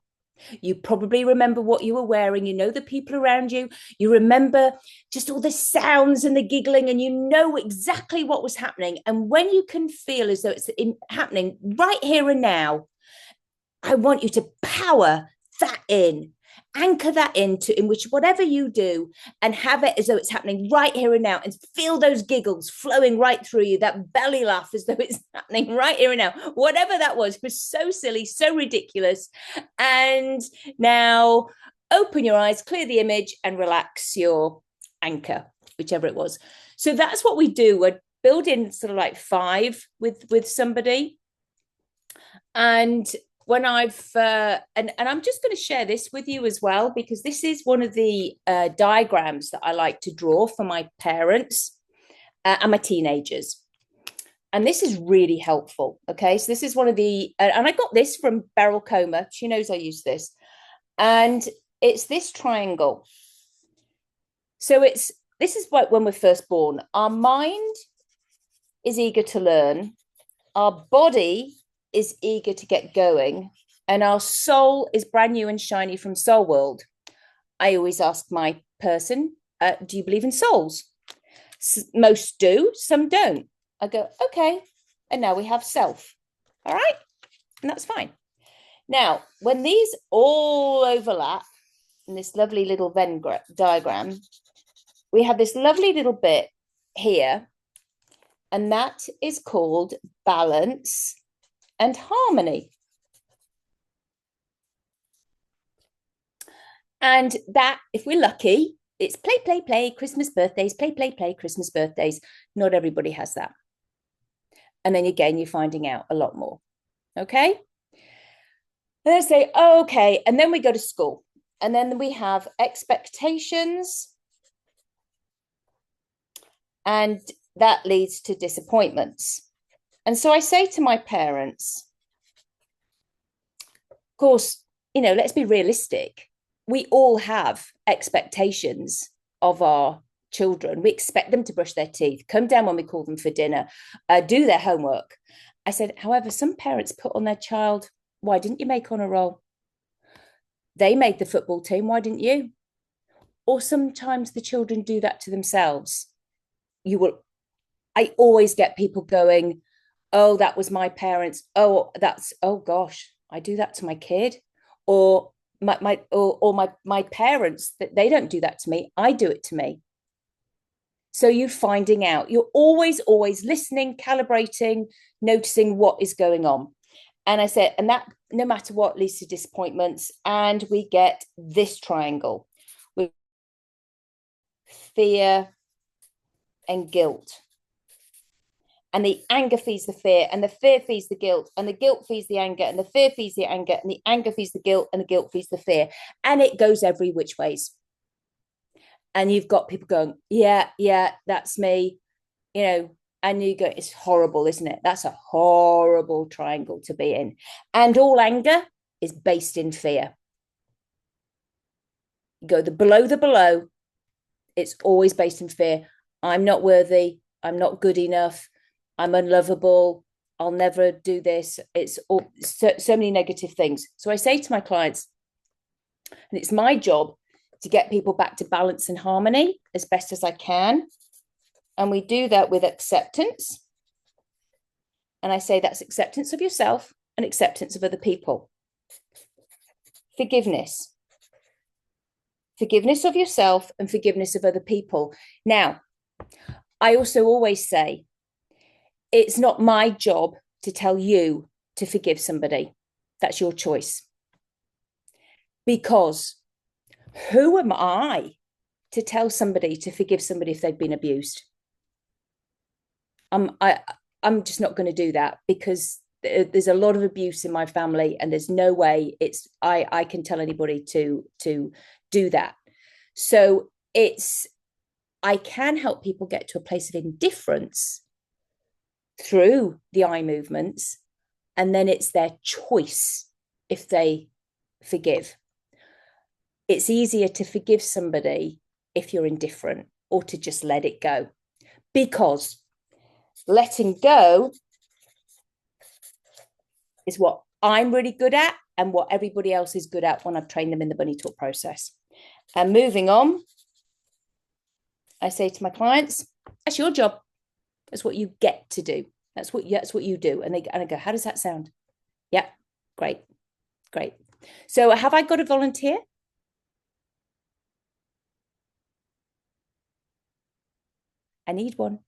You probably remember what you were wearing. You know the people around you. You remember just all the sounds and the giggling, and you know exactly what was happening. And when you can feel as though it's happening right here and now, I want you to power that in, anchor that in which whatever you do, and have it as though it's happening right here and now, and feel those giggles flowing right through you, that belly laugh as though it's happening right here and now. Whatever that was so silly, so ridiculous. And now open your eyes, clear the image, and relax your anchor, whichever it was. So that's what we do. We're building sort of like 5 with somebody. And when I've and I'm just going to share this with you as well, because this is one of the diagrams that I like to draw for my parents and my teenagers. And this is really helpful. Okay, so this is one of the, and I got this from Beryl Comer. She knows I use this. And it's this triangle. So this is like when we're first born. Our mind is eager to learn. Our body is eager to get going. And our soul is brand new and shiny from Soul World. I always ask my person, do you believe in souls? Most do, some don't. I go, okay. And now we have self. All right. And that's fine. Now, when these all overlap in this lovely little Venn diagram, we have this lovely little bit here, and that is called balance and harmony. And that, if we're lucky, it's play, play, play, Christmas birthdays, play, play, play, Christmas birthdays. Not everybody has that. And then again, you're finding out a lot more. Okay. And I say, oh, okay. And then we go to school. And then we have expectations. And that leads to disappointments. And so I say to my parents, of course, let's be realistic. We all have expectations of our children. We expect them to brush their teeth, come down when we call them for dinner, do their homework. I said, however, some parents put on their child, why didn't you make honor roll? They made the football team, why didn't you? Or sometimes the children do that to themselves. I always get people going, oh, that was my parents. Oh, gosh, I do that to my kid. Or my parents, that they don't do that to me, I do it to me. So you're finding out, you're always listening, calibrating, noticing what is going on. And I said, and that no matter what leads to disappointments, and we get this triangle with fear and guilt. And the anger feeds the fear, and the fear feeds the guilt, and the guilt feeds the anger, and the fear feeds the anger, and the anger feeds the guilt, and the guilt feeds the fear. And it goes every which ways. And you've got people going, yeah, that's me, and you go, it's horrible, isn't it? That's a horrible triangle to be in. And all anger is based in fear. You go the below, it's always based in fear. I'm not worthy. I'm not good enough. I'm unlovable. I'll never do this. It's all so many negative things. So I say to my clients, and it's my job to get people back to balance and harmony as best as I can. And we do that with acceptance. And I say that's acceptance of yourself and acceptance of other people. Forgiveness. Forgiveness of yourself and forgiveness of other people. Now, I also always say, it's not my job to tell you to forgive somebody. That's your choice. Because who am I to tell somebody to forgive somebody if they've been abused? I'm just not going to do that, because there's a lot of abuse in my family, and there's no way I can tell anybody to do that. So I can help people get to a place of indifference through the eye movements, and then it's their choice if they forgive. It's easier to forgive somebody if you're indifferent, or to just let it go, because letting go is what I'm really good at and what everybody else is good at when I've trained them in the bunny talk process. And moving on, I say to my clients, that's your job. That's what you get to do. That's what you do. And I go, how does that sound? Yeah, great. So have I got a volunteer? I need one.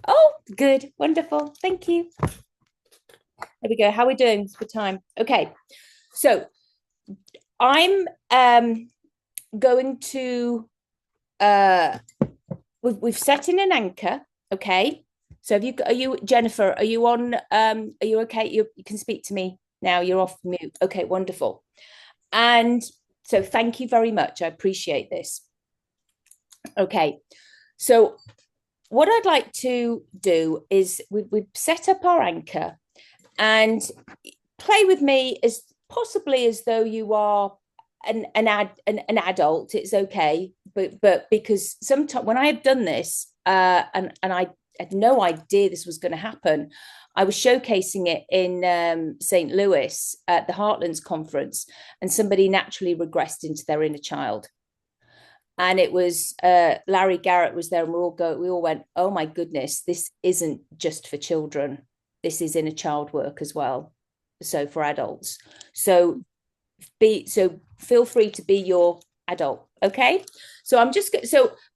Oh, good. Wonderful. Thank you. There we go. How are we doing for time? Okay. So I'm going to, we've set in an anchor. Okay. So are you, Jennifer, are you on, are you okay? You can speak to me now. You're off mute. Okay, wonderful. And so thank you very much. I appreciate this. Okay. So what I'd like to do is we've set up our anchor and play with me as possibly as though you are an adult. It's okay, but because sometimes when I have done this, and I had no idea this was going to happen, I was showcasing it in St. Louis at the Heartlands conference, and somebody naturally regressed into their inner child. And it was Larry Garrett was there, and we all went, oh my goodness, this isn't just for children. This is inner child work as well. So for adults. So feel free to be your adult. Okay. So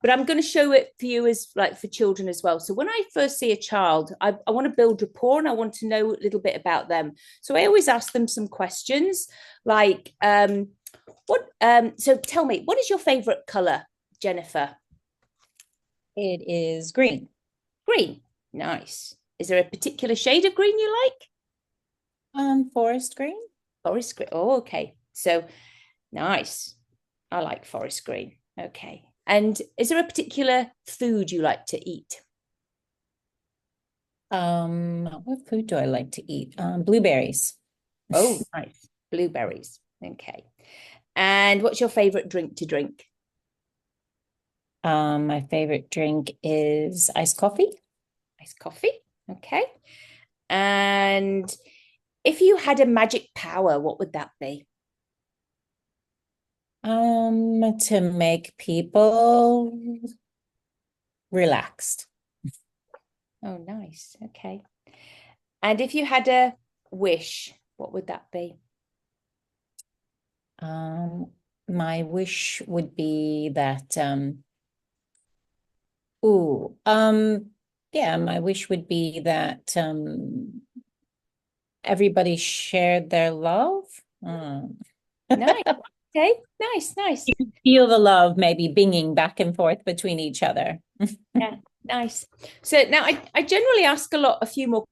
but I'm going to show it for you as like for children as well. So when I first see a child, I want to build rapport and I want to know a little bit about them. So I always ask them some questions like, so tell me, what is your favorite color, Jennifer? It is green. Green. Nice. Is there a particular shade of green you like? Forest green. Forest green. Oh, okay. So nice. I like forest green. Okay. And is there a particular food you like to eat? What food do I like to eat? Blueberries. Oh, nice. Blueberries. Okay. And what's your favorite drink to drink? My favorite drink is iced coffee. Iced coffee. Okay. And if you had a magic power, what would that be? To make people relaxed. Oh, nice. Okay. And if you had a wish, what would that be? My wish would be that my wish would be that everybody shared their love. Nice. Okay, nice. You can feel the love maybe binging back and forth between each other. Yeah, nice. So now I generally ask a few more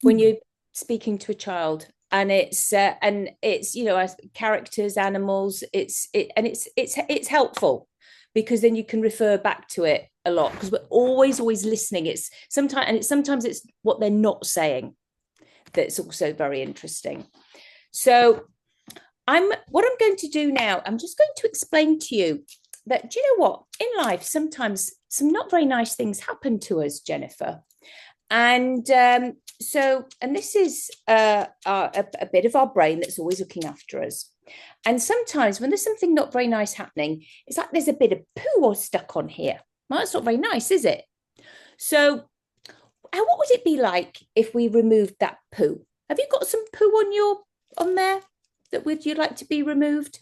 when you're speaking to a child, and it's as characters, animals. It's helpful because then you can refer back to it a lot because we're always listening. Sometimes it's what they're not saying that's also very interesting. So what I'm going to do now, I'm just going to explain to you that, do you know what? In life, sometimes some not very nice things happen to us, Jennifer. And this is a bit of our brain that's always looking after us. And sometimes when there's something not very nice happening, it's like there's a bit of poo or stuck on here. Well, that's not very nice, is it? So what would it be like if we removed that poo? Have you got some poo on there that you'd like to be removed?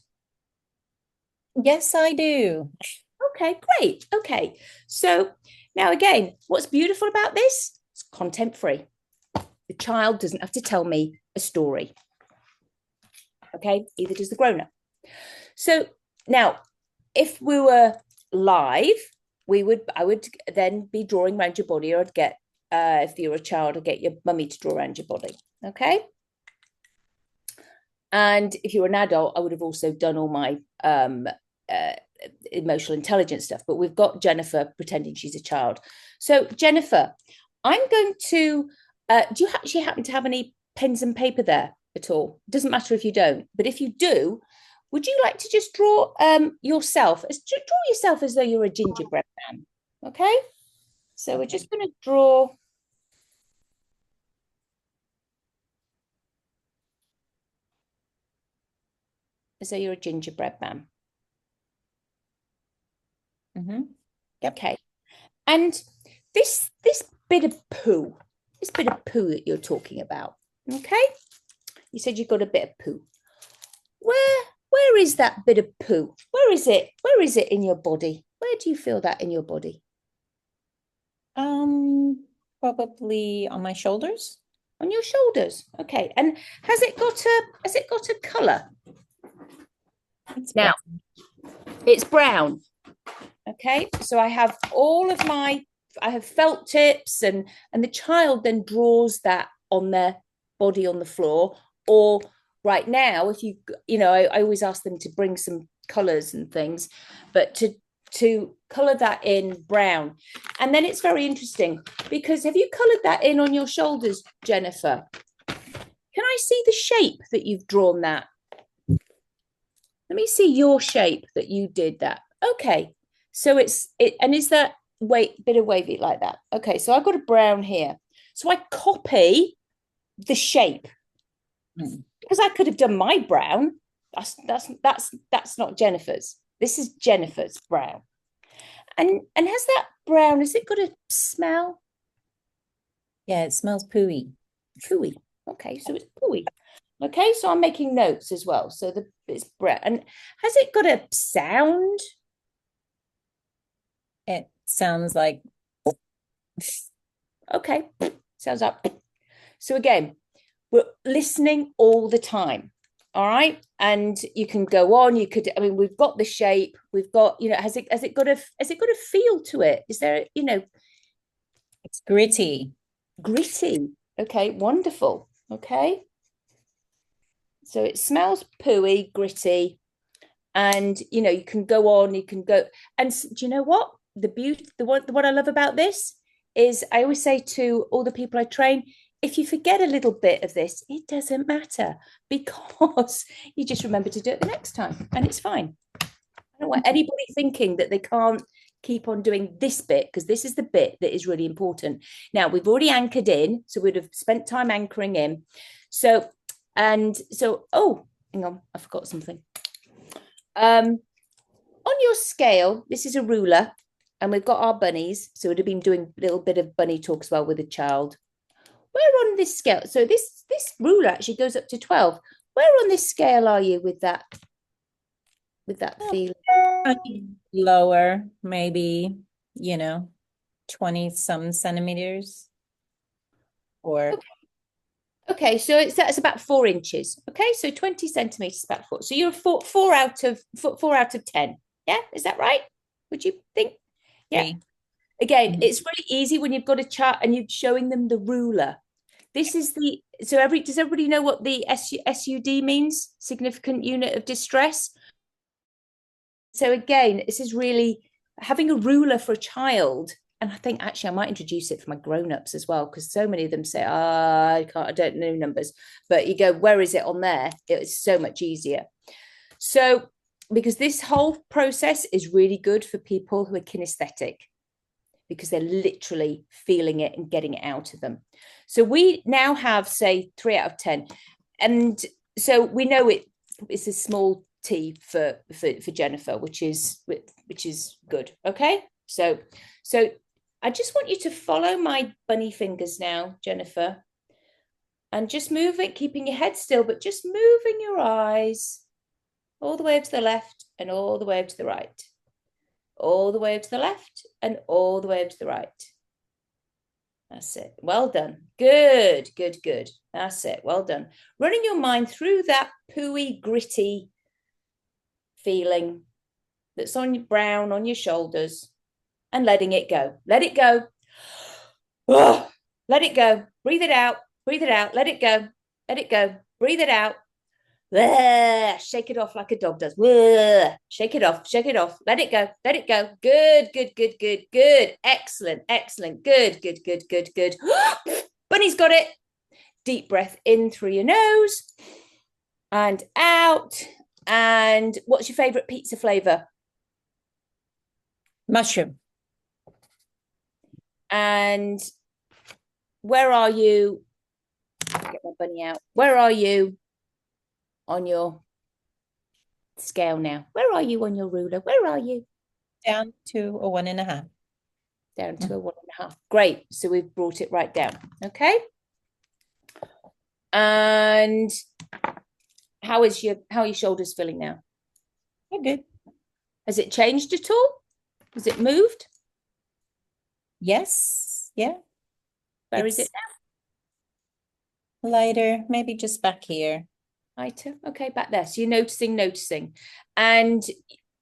Yes, I do. Okay, great. Okay. So now again, what's beautiful about this? It's content free. The child doesn't have to tell me a story. Okay, either does the grown-up. So now, if we were live, I would then be drawing around your body, or I'd get, if you're a child, I'd get your mummy to draw around your body. Okay. And if you're an adult, I would have also done all my emotional intelligence stuff, but we've got Jennifer pretending she's a child. So Jennifer, I'm going to, do you actually happen to have any pens and paper there at all? It doesn't matter if you don't, but if you do, would you like to just draw yourself as though you're a gingerbread man? Okay. So we're just going to draw. As though you're a gingerbread man. Mm-hmm. Okay. And this bit of poo that you're talking about, okay? You said you've got a bit of poo. Where is that bit of poo? Where is it? Where is it in your body? Where do you feel that in your body? Probably on my shoulders. On your shoulders. Okay. And has it got a color? It's brown. Okay. So I have I have felt tips and the child then draws that on their body on the floor. Or right now, if I always ask them to bring some colors and things, but to to color that in brown. And then it's very interesting because have you colored that in on your shoulders, Jennifer? Can I see the shape that you've drawn that? Let me see your shape that you did that. Okay. So and is that bit of wavy like that? Okay. So I've got a brown here. So I copy the shape because I could have done my brown. That's not Jennifer's. This is Jennifer's brown. And has that brown, has it got a smell? Yeah, it smells pooey. Pooey. Okay, so it's pooey. Okay, so I'm making notes as well. So it's brown. And has it got a sound? It sounds like. Okay, sounds up. So again, we're listening all the time. All right. And you can go on, we've got the shape, we've got, has it got a feel to it? Is there, It's gritty. Gritty. Okay, wonderful. Okay. So it smells pooey, gritty. And, you can go on, you can go. And do you know what? What I love about this is I always say to all the people I train, if you forget a little bit of this, it doesn't matter because you just remember to do it the next time and it's fine. I don't want anybody thinking that they can't keep on doing this bit because this is the bit that is really important. Now, we've already anchored in, so we'd have spent time anchoring in. Oh, hang on, I forgot something. On your scale, this is a ruler and we've got our bunnies. So we'd have been doing a little bit of bunny talk as well with a child. Where on this scale? So this ruler actually goes up to 12. Where on this scale are you with that feeling? Lower, maybe, 20 some centimeters. Or okay, so that's about 4 inches. Okay, so 20 centimeters is about 4. So you're 4 out of 10. Yeah, is that right? Would you think? Yeah. Again, it's really easy when you've got a chart and you're showing them the ruler. This is does everybody know what the SUD means? Significant unit of distress. So again, this is really having a ruler for a child. And I think actually I might introduce it for my grown-ups as well, because so many of them say, I don't know numbers. But you go, where is it on there? It's so much easier. So because this whole process is really good for people who are kinesthetic, because they're literally feeling it and getting it out of them. So we now have, say, 3 out of 10. And so we know it's a small T for Jennifer, which is good. Okay. So I just want you to follow my bunny fingers now, Jennifer, and just move it, keeping your head still, but just moving your eyes all the way to the left and all the way to the right. All the way to the left and all the way to the right. That's it. Well done. Good. That's it. Well done. Running your mind through that pooey, gritty feeling that's on your brown, on your shoulders, and letting it go. Let it go. Oh, let it go. Breathe it out. Breathe it out. Let it go. Let it go. Breathe it out. Shake it off like a dog does. Shake it off. Shake it off. Let it go. Let it go. Good. Excellent. Good. Bunny's got it. Deep breath in through your nose and out. And what's your favorite pizza flavor? mushroom. And where are you? Get my bunny out. Where are you on your scale now? Where are you on your ruler? Where are you? Down to a 1.5. Down to a 1.5. Great. So we've brought it right down. Okay. And how are your shoulders feeling now? They're good. Has it changed at all? Has it moved? Yes. Yeah. Where is it now? Lighter, maybe just back here. Lighter. Okay, back there. So you're noticing. And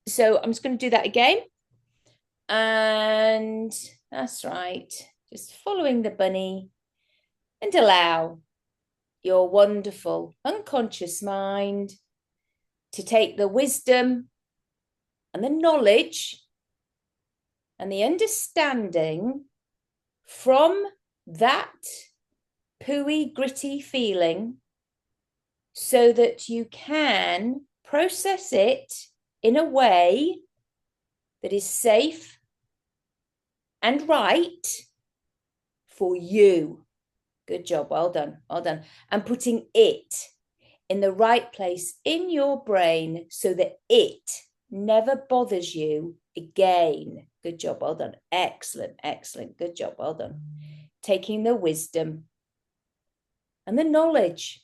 so I'm just going to do that again. And that's right. Just following the bunny and allow your wonderful unconscious mind to take the wisdom and the knowledge and the understanding from that pooey, gritty feeling so that you can process it in a way that is safe and right for you. Good job. Well done. Well done. And putting it in the right place in your brain so that it never bothers you again. Good job. Well done. Excellent. Excellent. Good job. Well done. Taking the wisdom and the knowledge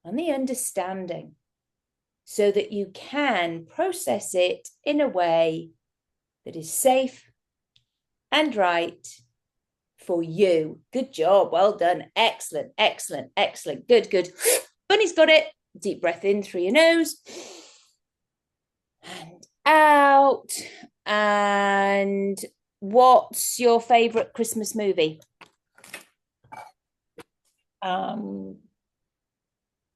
and the understanding so that you can process it in a way that is safe and right for you. Good job. Well done. Excellent. Excellent. Excellent. Good, good. Bunny's got it. Deep breath in through your nose and out. And what's your favorite Christmas movie?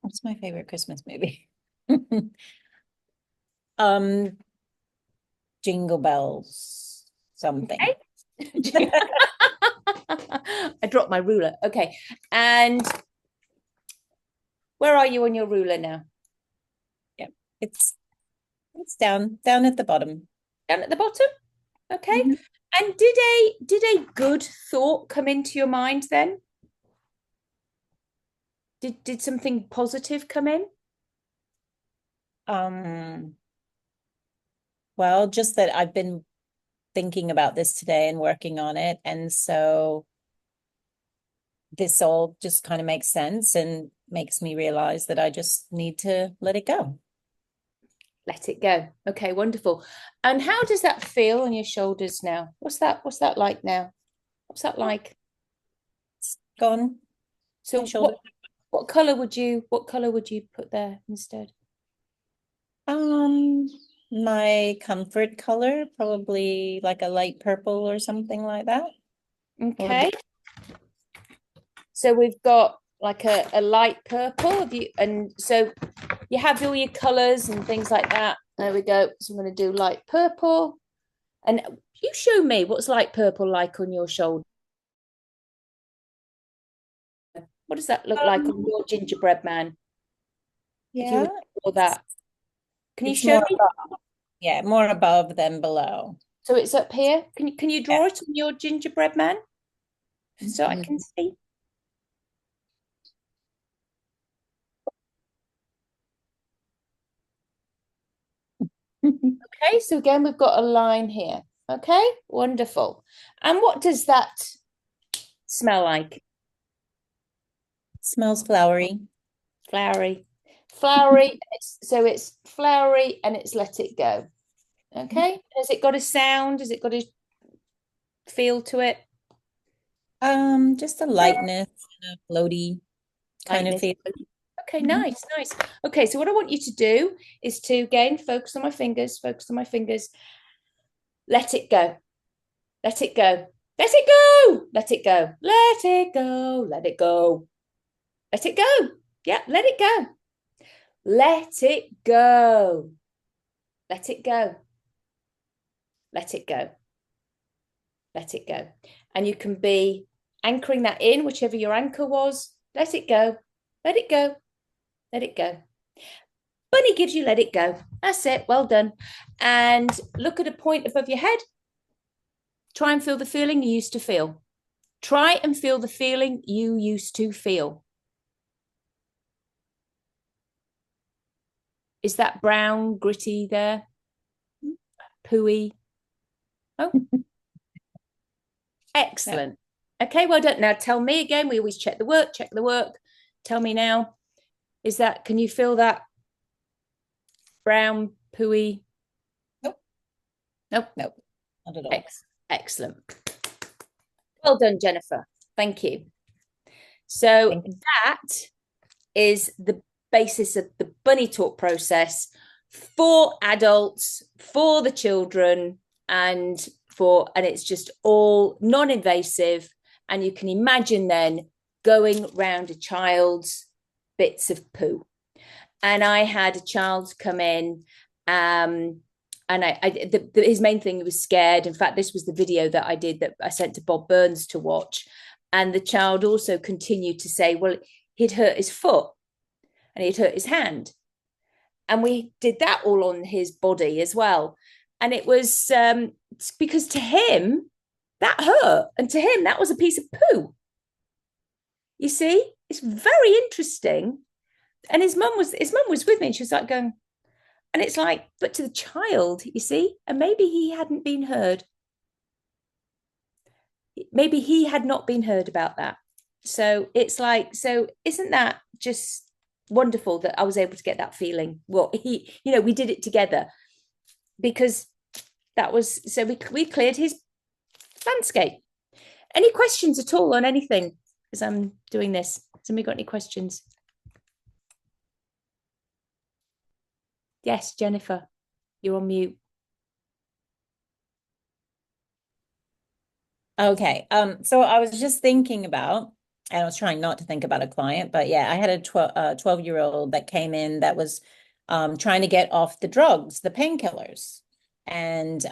What's my favorite Christmas movie? Jingle Bells something. Okay. I dropped my ruler. Okay. And where are you on your ruler now? Yeah, it's down at the bottom. Down at the bottom. Okay. Mhm. And did a good thought come into your mind then? Did something positive come in? Well, just that I've been thinking about this today and working on it, and so this all just kind of makes sense and makes me realize that I just need to let it go. Let it go. Okay, wonderful. And how does that feel on your shoulders now? What's that like now? What's that like? It's gone. So My shoulder. what color would you put there instead? My comfort color, probably like a light purple or something like that. Okay. So we've got like a light purple. And so you have all your colors and things like that. There we go. So I'm going to do light purple. And you show me what's light purple like on your shoulder. What does that look like on your gingerbread man? Yeah. Or that. Can you It's show more me? above. Yeah, more above than below. So it's up here. Can you draw it on your gingerbread man? So I can see. Okay, so again, we've got a line here. Okay, wonderful. And what does that smell like? Smells flowery. Flowery. Flowery. So it's flowery and it's let it go. Okay. Has it got a sound? Has it got a feel to it? Just a lightness and a floaty kind of feel. Okay, nice, nice. Okay, so what I want you to do is to again focus on my fingers, focus on my fingers. Let it go. Let it go. Let it go. Let it go. Let it go. Let it go. Let it go. Yeah, let it go. Let it go. Let it go. Let it go. Let it go. And you can be anchoring that in, whichever your anchor was. Let it go. Let it go. Let it go. Bunny gives you let it go. That's it. Well done. And look at a point above your head. Try and feel the feeling you used to feel. Try and feel the feeling you used to feel. Is that brown, gritty there? Pooey? Oh. Excellent. Okay, well done. Now tell me again, we always check the work, check the work. Tell me now, can you feel that brown, pooey? Nope. Nope. Nope. Not at all. Excellent. Well done, Jennifer. Thank you. So that is the basis of the bunny talk process for adults, for the children, and it's just all non-invasive. And you can imagine then going round a child's bits of poo. And I had a child come in And his main thing, he was scared. In fact, this was the video that I did that I sent to Bob Burns to watch. And the child also continued to say, well, he'd hurt his foot and he'd hurt his hand. And we did that all on his body as well. And it was because to him, that hurt. And to him, that was a piece of poo. You see, it's very interesting. And his mum was with me, and she was like going, and it's like, but to the child, you see, and maybe he hadn't been heard. Maybe he had not been heard about that. So it's like, so isn't that just wonderful that I was able to get that feeling? Well, we did it together, because that was, so we cleared his landscape. Any questions at all on anything as I'm doing this? Has anybody got any questions? Yes, Jennifer, you're on mute. Okay. So I was just thinking about, and I was trying not to think about a client, but yeah, I had a 12-year-old that came in that was trying to get off the drugs, the painkillers. And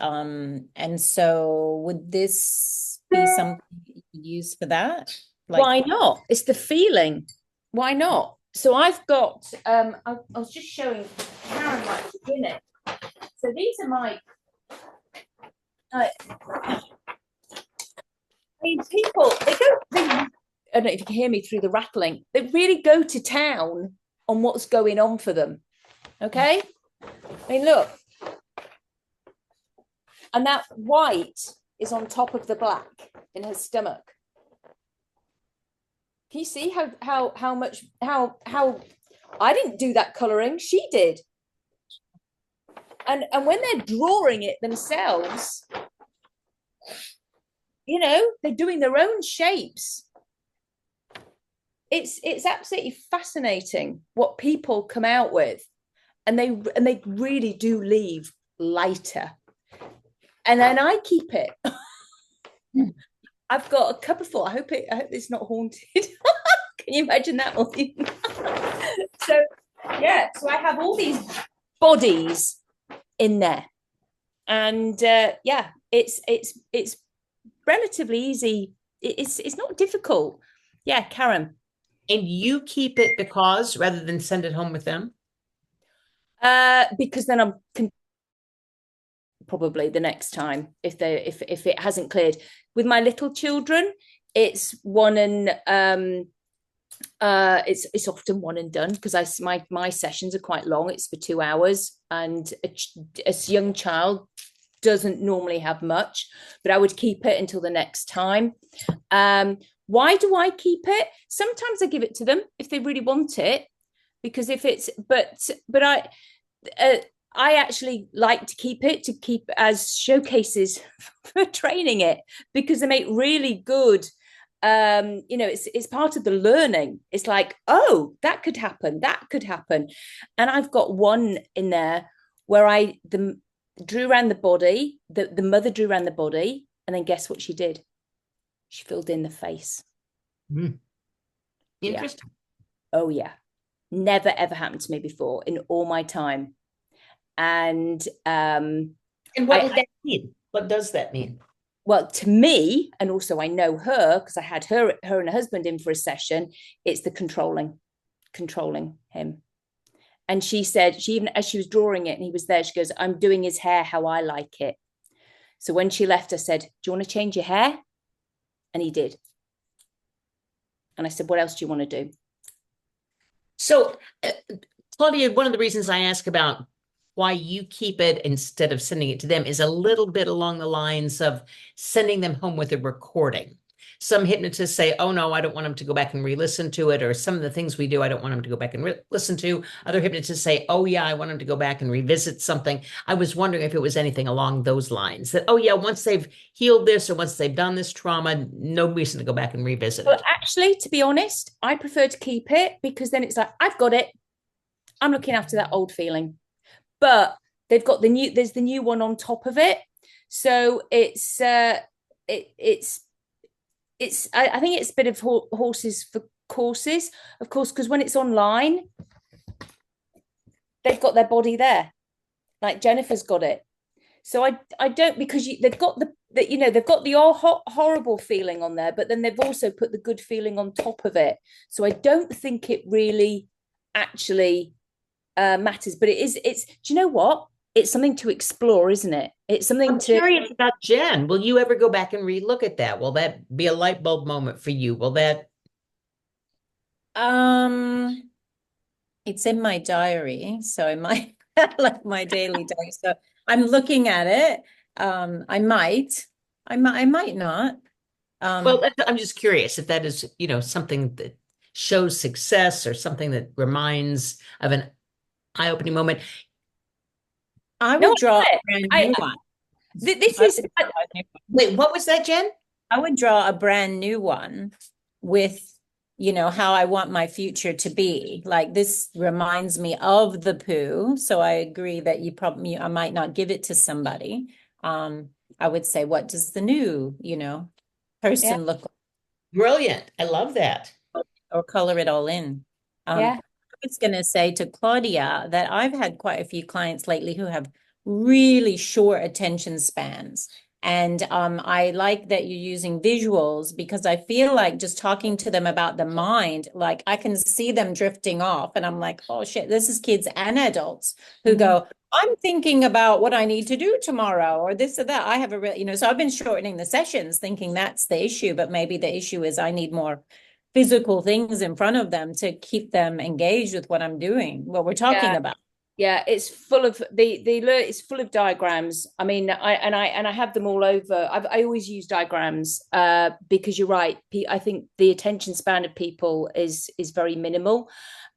so would this be something you could use for that? Like, why not? It's the feeling. Why not? So I've got, I was just showing Karen like to begin it. So these are my, I mean, people, I don't know if you can hear me through the rattling, they really go to town on what's going on for them. Okay? I mean, look. And that white is on top of the black in her stomach. Can you see how much I didn't do that coloring, she did. And when they're drawing it themselves, they're doing their own shapes. It's absolutely fascinating what people come out with, and they really do leave lighter. And then I keep it. I've got a cup of full. I hope it's not haunted. Can you imagine that? So I have all these bodies in there, and it's relatively easy. It's not difficult. Yeah, Karen. And you keep it because rather than send it home with them? Because then I'm probably the next time if it hasn't cleared. With my little children, it's one and it's often one and done, because my sessions are quite long. It's for 2 hours, and a young child doesn't normally have much, but I would keep it until the next time. Why do I keep it? Sometimes I give it to them if they really want it, because if it's but I actually like to keep as showcases for training it, because they make really good, it's part of the learning. It's like, oh, that could happen. And I've got one in there where drew around the body, the mother drew around the body, and then guess what she did? She filled in the face. Interesting. Yeah. Oh, yeah. Never, ever happened to me before in all my time. And what does that mean? What does that mean? Well, to me, and also I know her because I had her and her husband in for a session, it's the controlling him. And she said, even as she was drawing it and he was there, she goes, I'm doing his hair how I like it. So when she left, I said, do you want to change your hair? And he did. And I said, what else do you want to do? So, Claudia, one of the reasons I ask about why you keep it instead of sending it to them is a little bit along the lines of sending them home with a recording. Some hypnotists say, oh, no, I don't want them to go back and re-listen to it. Or some of the things we do, I don't want them to go back and listen to. Other hypnotists say, oh, yeah, I want them to go back and revisit something. I was wondering if it was anything along those lines. That, oh, yeah, once they've healed this or once they've done this trauma, no reason to go back and revisit it. Actually, to be honest, I prefer to keep it, because then it's like, I've got it. I'm looking after that old feeling. But they've got there's the new one on top of it. So I think it's a bit of horses for courses, of course, because when it's online, they've got their body there. Like Jennifer's got it. So I don't, because they've got they've got the horrible feeling on there, but then they've also put the good feeling on top of it. So I don't think it really actually matters. But it's do you know what? It's something to explore, isn't it? It's something I'm curious about Jen. Will you ever go back and relook at that? Will that be a light bulb moment for you? Will that? It's in my diary, so I might like my daily diary. So I'm looking at it. I might not. Well, I'm just curious if that is, something that shows success or something that reminds of an eye-opening moment. I No, would draw I- a brand I- new one. this is Wait, what was that, Jen? I would draw a brand new one with, how I want my future to be. Like, this reminds me of the poo. So I agree that I might not give it to somebody. I would say, what does the new, person look like? Brilliant. I love that. Or color it all in. Yeah. I was going to say to Claudia that I've had quite a few clients lately who have really short attention spans. And I like that you're using visuals, because I feel like just talking to them about the mind, like I can see them drifting off, and I'm like, oh shit, this is kids and adults who go, I'm thinking about what I need to do tomorrow, or this or that. I have a real, so I've been shortening the sessions thinking that's the issue, but maybe the issue is I need more physical things in front of them to keep them engaged with what I'm doing, what we're talking about. Yeah, it's full of it's full of diagrams. I mean, I have them all over. I always use diagrams because you're right. I think the attention span of people is very minimal,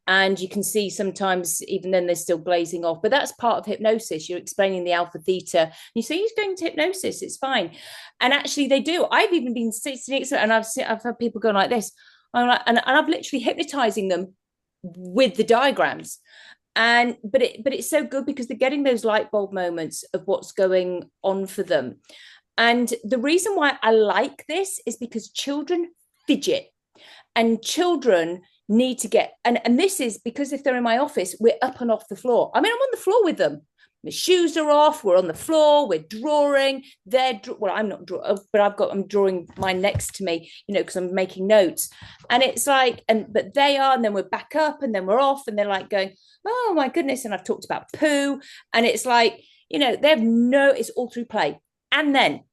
and you can see sometimes even then they're still glazing off. But that's part of hypnosis. You're explaining the alpha theta. You say he's going to hypnosis. It's fine, and actually they do. I've even been sitting and I've had people going like this. I'm like, and I'm literally hypnotizing them with the diagrams. But it's so good because they're getting those light bulb moments of what's going on for them. And the reason why I like this is because children fidget, and children need to get, and this is because if they're in my office, we're up and off the floor. I mean, I'm on the floor with them. My shoes are off. We're on the floor. We're drawing. Well, I'm not drawing, but I'm drawing mine next to me, because I'm making notes. And it's like, but they are, and then we're back up, and then we're off, and they're like going, oh my goodness. And I've talked about poo, and it's like, they have it's all through play. And then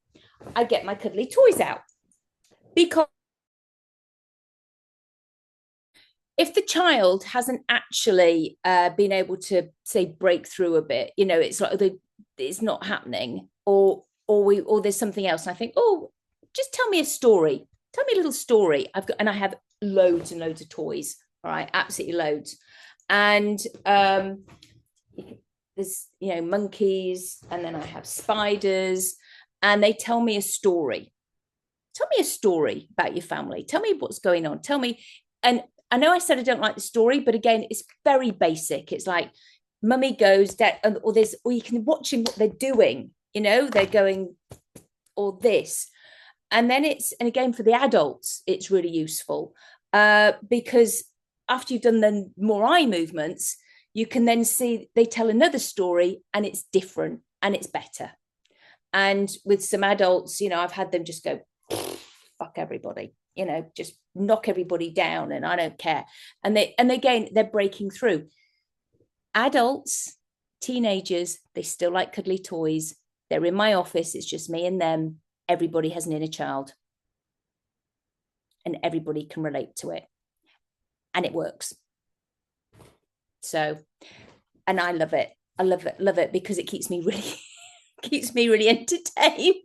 I get my cuddly toys out, because if the child hasn't actually been able to, say, break through a bit, it's like it's not happening, or there's something else. And I think, oh, just tell me a story. Tell me a little story. I have loads and loads of toys. All right, absolutely loads. And there's monkeys, and then I have spiders, and they tell me a story. Tell me a story about your family. Tell me what's going on. Tell me. And I know I said I don't like the story, but again, it's very basic. It's like mummy goes, dad, or you can watch them what they're doing. They're going, or this. And then and again, for the adults, it's really useful because after you've done the more eye movements, you can then see they tell another story, and it's different and it's better. And with some adults, I've had them just go, fuck everybody, just knock everybody down, and I don't care. And again, they're breaking through. Adults, teenagers, they still like cuddly toys. They're in my office. It's just me and them. Everybody has an inner child, and everybody can relate to it, and it works. So, and I love it. I love it because it keeps me really entertained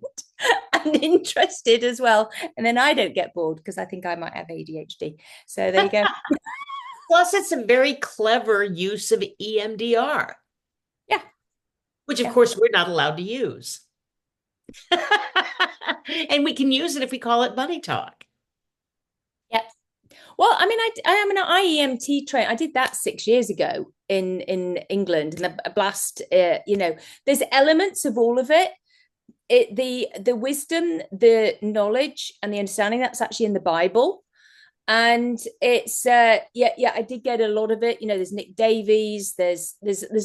and interested as well. And then I don't get bored because I think I might have ADHD. So there you go. Plus, it's a very clever use of EMDR. Yeah. Which, of course, we're not allowed to use. And we can use it if we call it money talk. Yep. Well, I mean, I am an IEMT trainer. I did that 6 years ago in England, and a blast. There's elements of all of it. The wisdom, the knowledge, and the understanding that's actually in the Bible. And it's I did get a lot of it. You know, there's Nick Davies, there's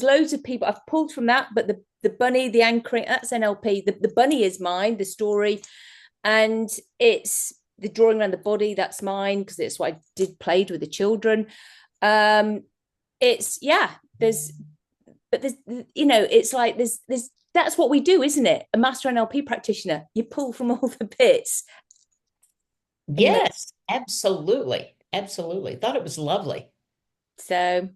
loads of people I've pulled from that, but the bunny, the anchoring, that's NLP. The bunny is mine, the story, and it's the drawing around the body, that's mine, because it's what I did, played with the children. It's there's you know, it's like there's that's what we do, isn't it? A master NLP practitioner, you pull from all the bits. Yes, absolutely. Absolutely. Thought it was lovely. So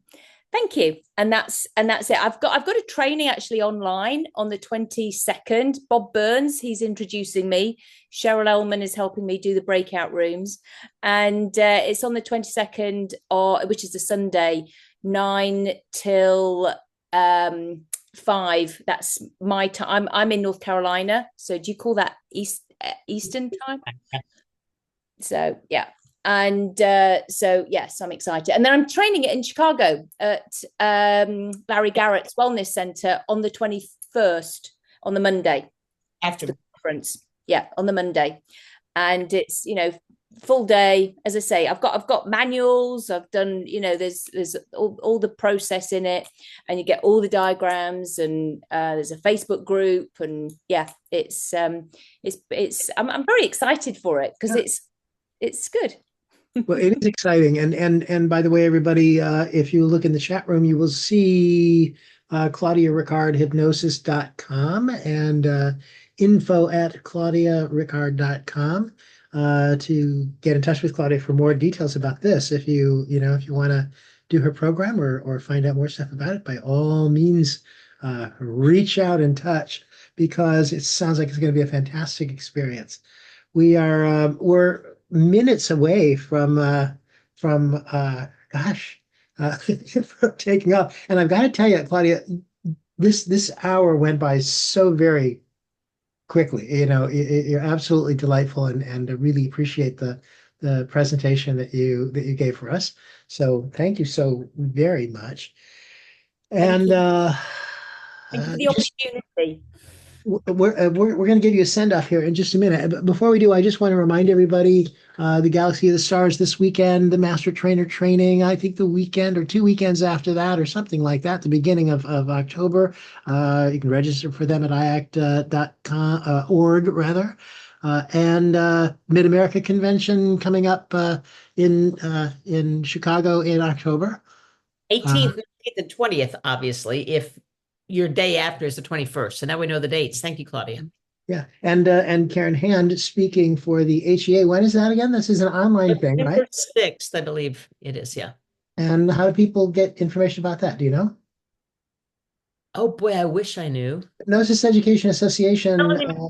thank you. And that's it. I've got a training actually online on the 22nd. Bob Burns, he's introducing me. Cheryl Ellman is helping me do the breakout rooms. And it's on the 22nd, which is a Sunday, 9 till 5. That's my time. I'm in North Carolina. So do you call that Eastern time? So yeah. And so yes, I'm excited. And then I'm training it in Chicago at Larry Garrett's Wellness Center on the 21st, on the Monday After the conference. Yeah, on the Monday. And it's, you know, full day. As I say, I've got manuals. I've done, you know, there's all the process in it, and you get all the diagrams, and there's a Facebook group, and yeah, it's I'm very excited for it, because it's good. Well, it is exciting. And by the way, everybody, if you look in the chat room, you will see Claudia Rickard hypnosis.com and info@claudiarickard.com to get in touch with Claudia for more details about this. If you want to do her program or find out more stuff about it, by all means, reach out and touch, because it sounds like it's going to be a fantastic experience. We're minutes away from from taking off. And I've got to tell you, Claudia, this hour went by so very quickly. You know, you're absolutely delightful, and I really appreciate the presentation that you gave for us. So thank you so very much. And Thank you for the opportunity. We're going to give you a send off here in just a minute. But before we do, I just want to remind everybody, the Galaxy of the Stars this weekend, the Master Trainer Training, I think the weekend or 2 weekends after that, or something like that, the beginning of October. You can register for them at iact.org rather. And Mid-America Convention coming up in Chicago in October. 18th, 19th, and 20th, obviously, if your day after is the 21st. So now we know the dates. Thank you, Claudia. Yeah. And Karen Hand speaking for the HEA. When is that again? This is an online thing, right? 6th, I believe it is. Yeah. And how do people get information about that? Do you know? Oh boy, I wish I knew. Hypnosis Education Association.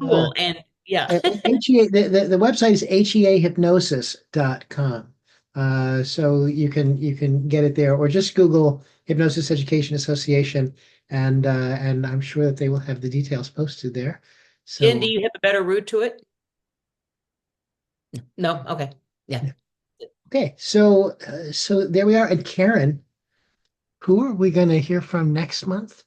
Cool. And yeah. HEA, the website is heahypnosis.com. So you can get it there, or just Google Hypnosis Education Association, and I'm sure that they will have the details posted there. So, Jen, do you have a better route to it? No. Okay. Yeah. Okay. So there we are. And Karen, who are we going to hear from next month?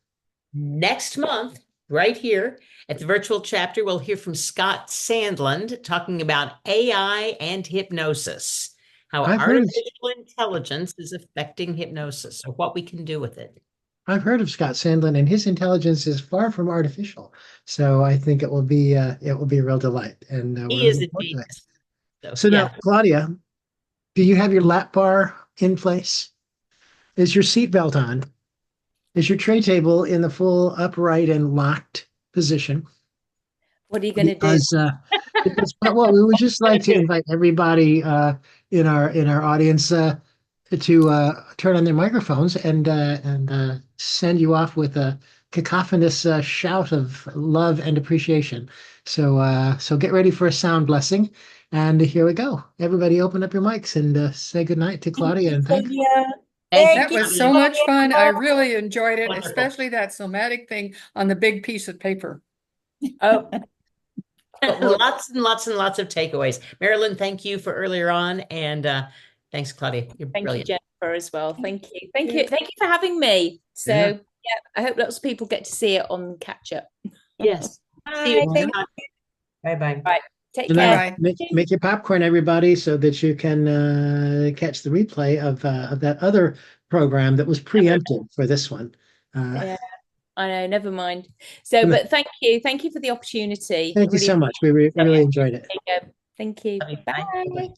Next month, right here at the virtual chapter, we'll hear from Scott Sandland talking about AI and hypnosis, how artificial intelligence is affecting hypnosis, or what we can do with it. I've heard of Scott Sandland, and his intelligence is far from artificial. So I think it will be a real delight. And he is a genius. So now, Claudia, do you have your lap bar in place? Is your seatbelt on? Is your tray table in the full upright and locked position? What are you going to do? Because, well, we would just like to invite everybody in our audience to turn on their microphones and send you off with a cacophonous shout of love and appreciation. So get ready for a sound blessing, and here we go. Everybody, open up your mics and say goodnight to Claudia. And thank you. That was so much fun. I really enjoyed it, especially that somatic thing on the big piece of paper. Oh. Lots and lots and lots of takeaways. Marilyn, thank you for earlier on, and thanks, Claudia. You're brilliant. Thank you, Jennifer, as well. Thank you for having me. So yeah, I hope lots of people get to see it on catch up. Yes. Bye. Bye. Bye. Take And care. Bye. make your popcorn, everybody, so that you can catch the replay of that other program that was preempted for this one. Yeah, I know, never mind. So, No. but thank you for the opportunity. Thank you so much. We really enjoyed it. There you go. Thank you. Bye. Bye.